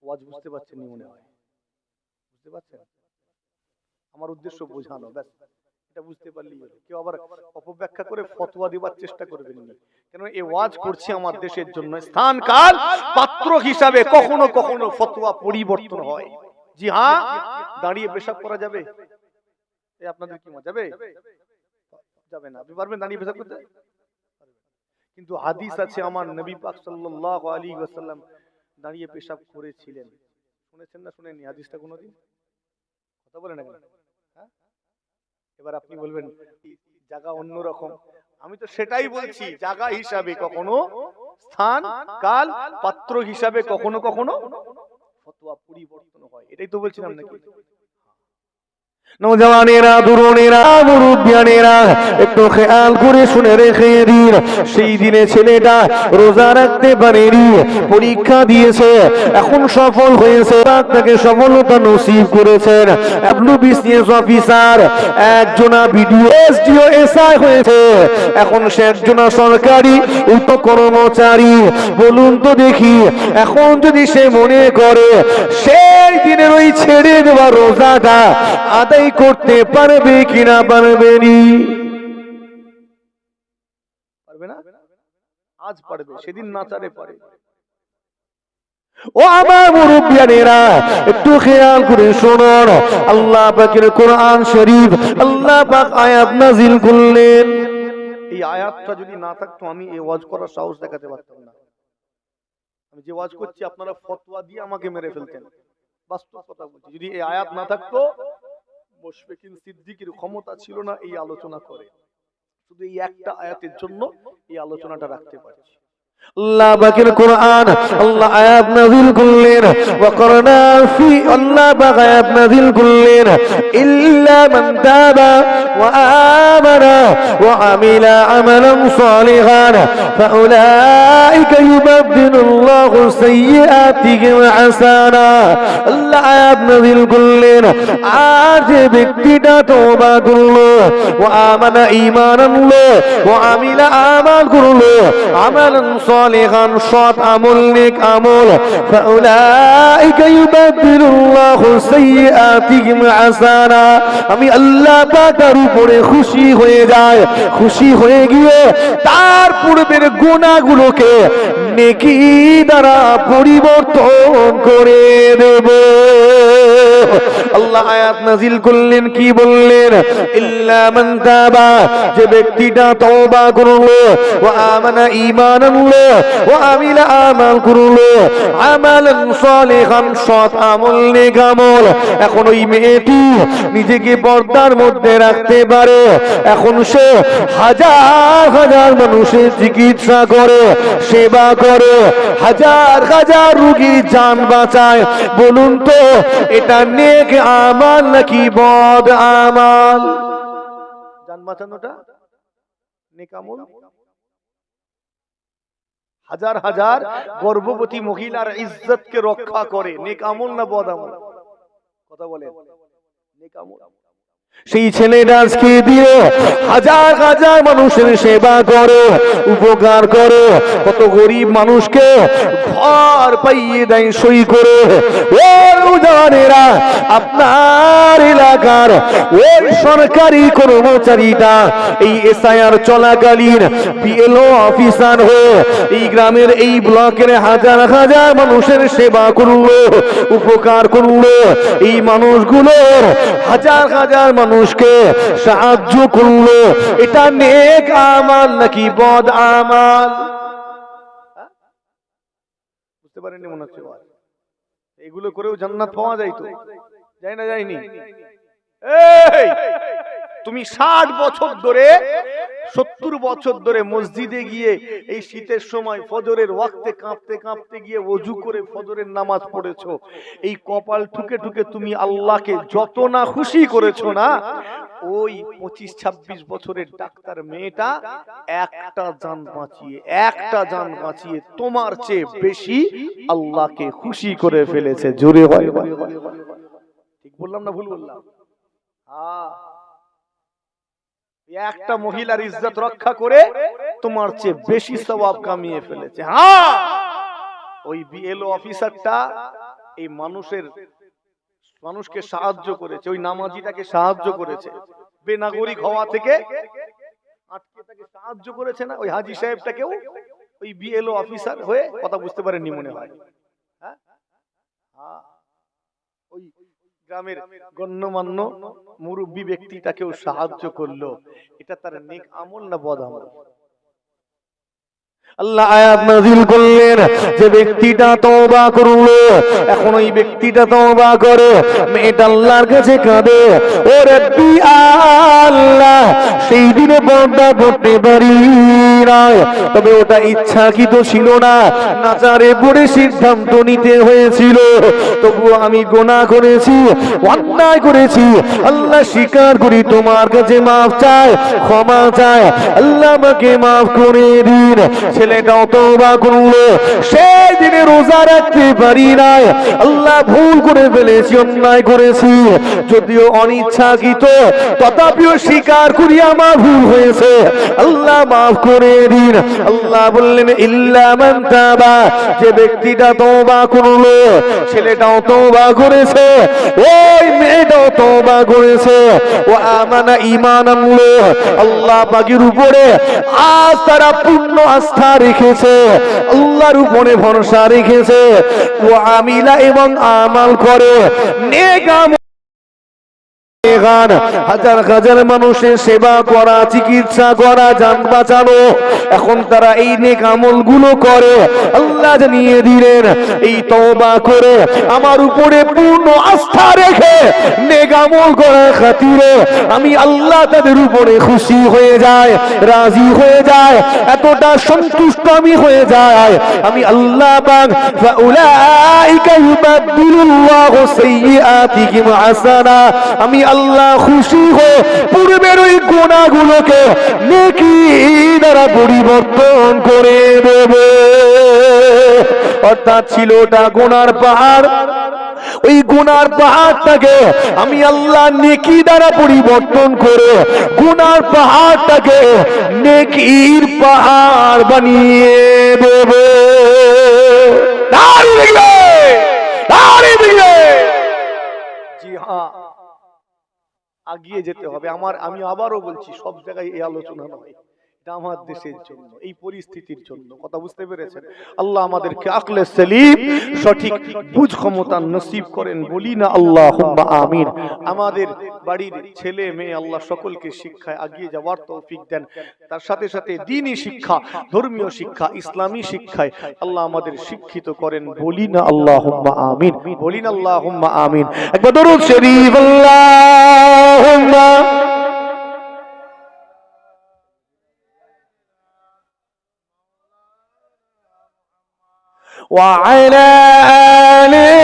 ওয়াজ বুঝতে পারছেন নি মনে হয়? বুঝতে পারছেন? আমার উদ্দেশ্য বোঝানো, ব্যাস। এটা বুঝতে পারলেই হলো। কেউ আবার অপব্যাখ্যা করে ফতোয়া দেওয়ার চেষ্টা করবেন না, কেন এই ওয়াজ করছি আমার দেশের জন্য। স্থান কাল পাত্র হিসাবে কখনো কখনো ফতোয়া পরিবর্তন হয়। জি হ্যাঁ, দাঁড়িয়ে পেশাব করা যাবে? এই আপনাদের কি মত যাবে? যাবে না। আপনি পারবেন দাঁড়িয়ে পেশাব করতে? কিন্তু হাদিস আছে, আমার নবী পাক সাল্লাল্লাহু আলাইহি ওয়াসাল্লাম দাঁড়িয়ে পেশাব করেছিলেন। শুনেছেন না শুনেননি হাদিসটা কোনোদিন? কথা বলেন না কেন? হ্যাঁ, এবার আপনি বলবেন জায়গা অন্যরকম। আমি তো সেটাই বলছি, জায়গা হিসাবে কখনো, স্থান কাল পাত্র হিসাবে কখনো কখনো ফতোয়া পরিবর্তন হয়। এটাই তো বলছিলাম নাকি? নওজওয়ানেরা, তরুণেরা, মুরব্বিয়ানেরা, একটু খেয়াল করে শুনে রেখে দিন। সেই দিনে ছেলেটা রোজা রাখতে পারেনি, পরীক্ষা দিয়েছে, এখন সফল হয়েছে, তাকে সফলতা নসিব করেছেন। বিসিএস অফিসার, একজনা বিডিও, এসডিও, এসআই হয়েছে, এখন সে একজনা সরকারি উচ্চ কর্মচারী। বলুন তো দেখি, এখন যদি সে মনে করে সেই দিনের ওই ছেড়ে দেওয়া রোজাটা আদায় করতে পারবে কিনা, পারবে নি? পারবে না? আজ পারবে, সেদিন না চারে পারে। ও আমার মুরব্বিয়ানেরা, একটু খেয়াল করে শুনুন। আল্লাহ পাকের কোরআন শরীফ, আল্লাহ পাক আয়াত নাজিল করলেন। এই আয়াতটা যদি না থাকতো আমি এই ওয়াজ করার সাহস দেখাতে পারতাম না। আমি যে ওয়াজ করছি আপনারা ফতোয়া দিয়ে আমাকে মেরে ফেলতেন, বাস্তব কথা বলছি। যদি এই আয়াত না থাকতো, মুশফিকিন সিদ্দিকীর ক্ষমতা ছিল না এই আলোচনা করে। শুধু এই একটা আয়াতের জন্য এই আলোচনাটা রাখতে পারছি। আল্লাহ পাকের কোরআন, আল্লাহ আয়াত নাযিল করলেন, ওয়া করনা ফি, আল্লাহ পাক আয়াত নাযিল করলেন, ইল্লা মান তাবা ওয়া আমানা ওয়া আমিলা আমালান সালিহান ফাউলাইকা ইউবাদদিলুল্লাহু সাইয়্যাতিহিম হাসানা। আল্লাহ আয়াত নাযিল করলেন, আর যে ব্যক্তিটা তওবা করলো, ওয়া আমানা, ঈমান আনলো, ওয়া আমিলা, আমাল করলো, আমালান সালিহান, সৎ আমল, নেক আমল, ফাউলাইকা ইউবাদদিলুল্লাহু সাইয়্যাতিহিম হাসানা। আমি আল্লাহ পাক তার উপরে খুশি হয়ে যায়, খুশি হয়ে গিয়ে তার পূর্বের গুনাহগুলোকে নেকি দ্বারা পরিবর্তন করে দেব। আল্লাহ আয়াত নাযিল করলেন, কি বললেন? ইল্লা মান তাবা, যে ব্যক্তিটা তওবা করলো, ওয়া আমানা, ঈমান আনলো, ওয়া আমিলা, আমাল করলো, আমালান সালিহান, সৎ আমল, নেক আমল। এখন ওই মেয়েটি নিজেকে পর্দার মধ্যে রাখতে পারে, এখন সে হাজার হাজার মানুষের চিকিৎসা করে, সেবা করে, হাজার হাজার রোগীর জান বাঁচায়। বলুন তো এটা নেক আমাল নাকি বদ আমাল? জান বাঁচানোটা নেক আমল। হাজার হাজার গর্ভবতী মহিলার ইজ্জতকে রক্ষা করে, নেক আমল না বদ আমল? কথা বলেন। নেক আমল। সেই ছেলেটা আজকে দিয়ে হাজার হাজার মানুষের সেবা করে, উপকার করে, কত গরিব মানুষকে ঘর পাইয়ে দেয় সই করে। ও রোজানেরা, আপনার এলাকার ওই সরকারি কর্মচারীটা এই এসআইআর চলাকালীন বিএলও অফিসার হয়ে এই গ্রামের, এই ব্লকের হাজার হাজার মানুষের সেবা করলো, উপকার করলো, এই মানুষগুলোর হাজার হাজার মানুষকে সাহায্য করলো। এটা নেক আমাল নাকি বদ আমাল? বুঝতে পারেননি মনে হচ্ছে। এগুলো করেও জান্নাত পাওয়া যায় তো? যায় না, যায়নি? এই তুমি 60 বছর ধরে 70 বছর ধরে মসজিদে গিয়ে এই শীতের সময় ফজরের ওয়াক্তে কাঁপতে কাঁপতে গিয়ে ওযু করে ফজরের নামাজ পড়েছো, এই কপাল ঠুকে ঠুকে তুমি আল্লাহকে যত না খুশি করেছো না, ওই 25-26 বছরের ডাক্তার মেয়েটা একটা জান বাঁচিয়ে তোমার চেয়ে বেশি আল্লাহকে খুশি করে ফেলেছে। জোরে হয়, ঠিক বললাম না ভুল বললাম? হ্যাঁ, একটা মহিলার ইজ্জত রক্ষা করে তোমার চেয়ে বেশি সওয়াব কামিয়ে ফেলেছে। হ্যাঁ, ওই বিএলও অফিসারটা এই মানুষকে সাহায্য করেছে, ওই নামাজিটাকে সাহায্য করেছে, বেনাগরিক হওয়া থেকে আটকে তাকে সাহায্য করেছে না? ওই হাজী সাহেবটাকেও ওই বিএলও অফিসার হয়ে কথা বুঝতে পারেননি মনে হয়। হ্যাঁ, ওই গ্রামের গণ্যমান্য মুরব্বী ব্যক্তিটাকেও সাহায্য করলো। এটা তার নেক আমল না বদ আমল? আল্লাহ আয়াত নাযিল করলেন যে ব্যক্তিটা তওবা করলো, এখন ওই ব্যক্তিটা তওবা করে, মেয়েটা আল্লাহর কাছে কাঁদে, ও রব্বি আল্লাহ, সেই দিনে পর্দা করতে পারি না, তবে ওটা ইচ্ছাকৃত ছিল না, নাচারে পড়ে সিদ্ধান্ত নিতে হয়েছিল, তবুও আমি গুনাহ করেছি, অন্যায় করেছি, আল্লাহ স্বীকার করি, তোমার কাছে মাফ চাই, ক্ষমা চাই, আল্লাহ আমাকে মাফ করে দিন। ছেলেটাও তওবা করলো, সেই দিনে রোজা রাখতে পারি নাই, আল্লাহ ভুল করে ফেলেছি, অন্যায় করেছি, যদিও অনিচ্ছাকৃত, তথাপিও স্বীকার করি আমার ভুল হয়েছে, আল্লাহ মাফ করে দিন। আল্লাহ বললেন ইল্লা মান তাবা, যে ব্যক্তিটা তওবা করলো, ছেলেটাও তওবা করেছে, ওই মেয়েটাও তওবা করেছে, ও আমানা ঈমান আনলো, আল্লাহ পাকের উপরে আজ তারা পূর্ণ আস্থা রেখেছে, আল্লাহর উপরে ভরসা রেখেছে, ও আমিলা এবং আমাল করে নেক আমল, হাজার হাজার মানুষের সেবা করা, চিকিৎসা করা, জান বাঁচানো, এখন তারা এই নেক আমল গুলো করে। আল্লাহ জানিয়ে দিলেন এই তওবা করে আমার উপরে পূর্ণ আস্থা রেখে নেক আমল করার খাতিরে আমি আল্লাহ তাদের উপরে খুশি হয়ে যায়, রাজি হয়ে যায়, এতটা সন্তুষ্ট আমি হয়ে যায়, আমি আল্লাহ পাক ফাউলাইকা ইউবাদদিলুল্লাহু সাইয়্যাতিহিম হাসানা, আমি আল্লাহ খুশি হয়ে পূর্বের ওই গুনাহগুলোকে নেকি দ্বারা পরিবর্তন করে দেব। অর্থাৎ ছিল ওটা গুনার পাহাড়, ওই গুনার পাহাড়টাকে আমি আল্লাহ নেকি দ্বারা পরিবর্তন করে গুনার পাহাড়টাকে নেকির পাহাড় বানিয়ে দেব। জি হ্যাঁ, আগিয়ে যেতে হবে। আমি আবারও বলছি, সব জায়গায় এই আলোচনা নয়, এটা আমার দেশের জন্য, এই পরিস্থিতির জন্য। কথা বুঝতে পেরেছেন? আল্লাহ আমাদেরকে আকলে সেলিম, সঠিক বুঝ ক্ষমতা নসিব করেন, বলি না আল্লাহুম্মা আমিন। আমাদের বাড়ির ছেলে মেয়ে আল্লাহ সকলকে শিক্ষায় আগিয়ে যাওয়ার তৌফিক দেন, তার সাথে সাথে দ্বীনি শিক্ষা, ধর্মীয় শিক্ষা, ইসলামী শিক্ষায় আল্লাহ আমাদের শিক্ষিত করেন, বলি না আল্লাহুম্মা আমিন, বলি না আল্লাহুম্মা আমিন। একবার দরুদ শরীফ আল্লাহুম্মা وعلى آله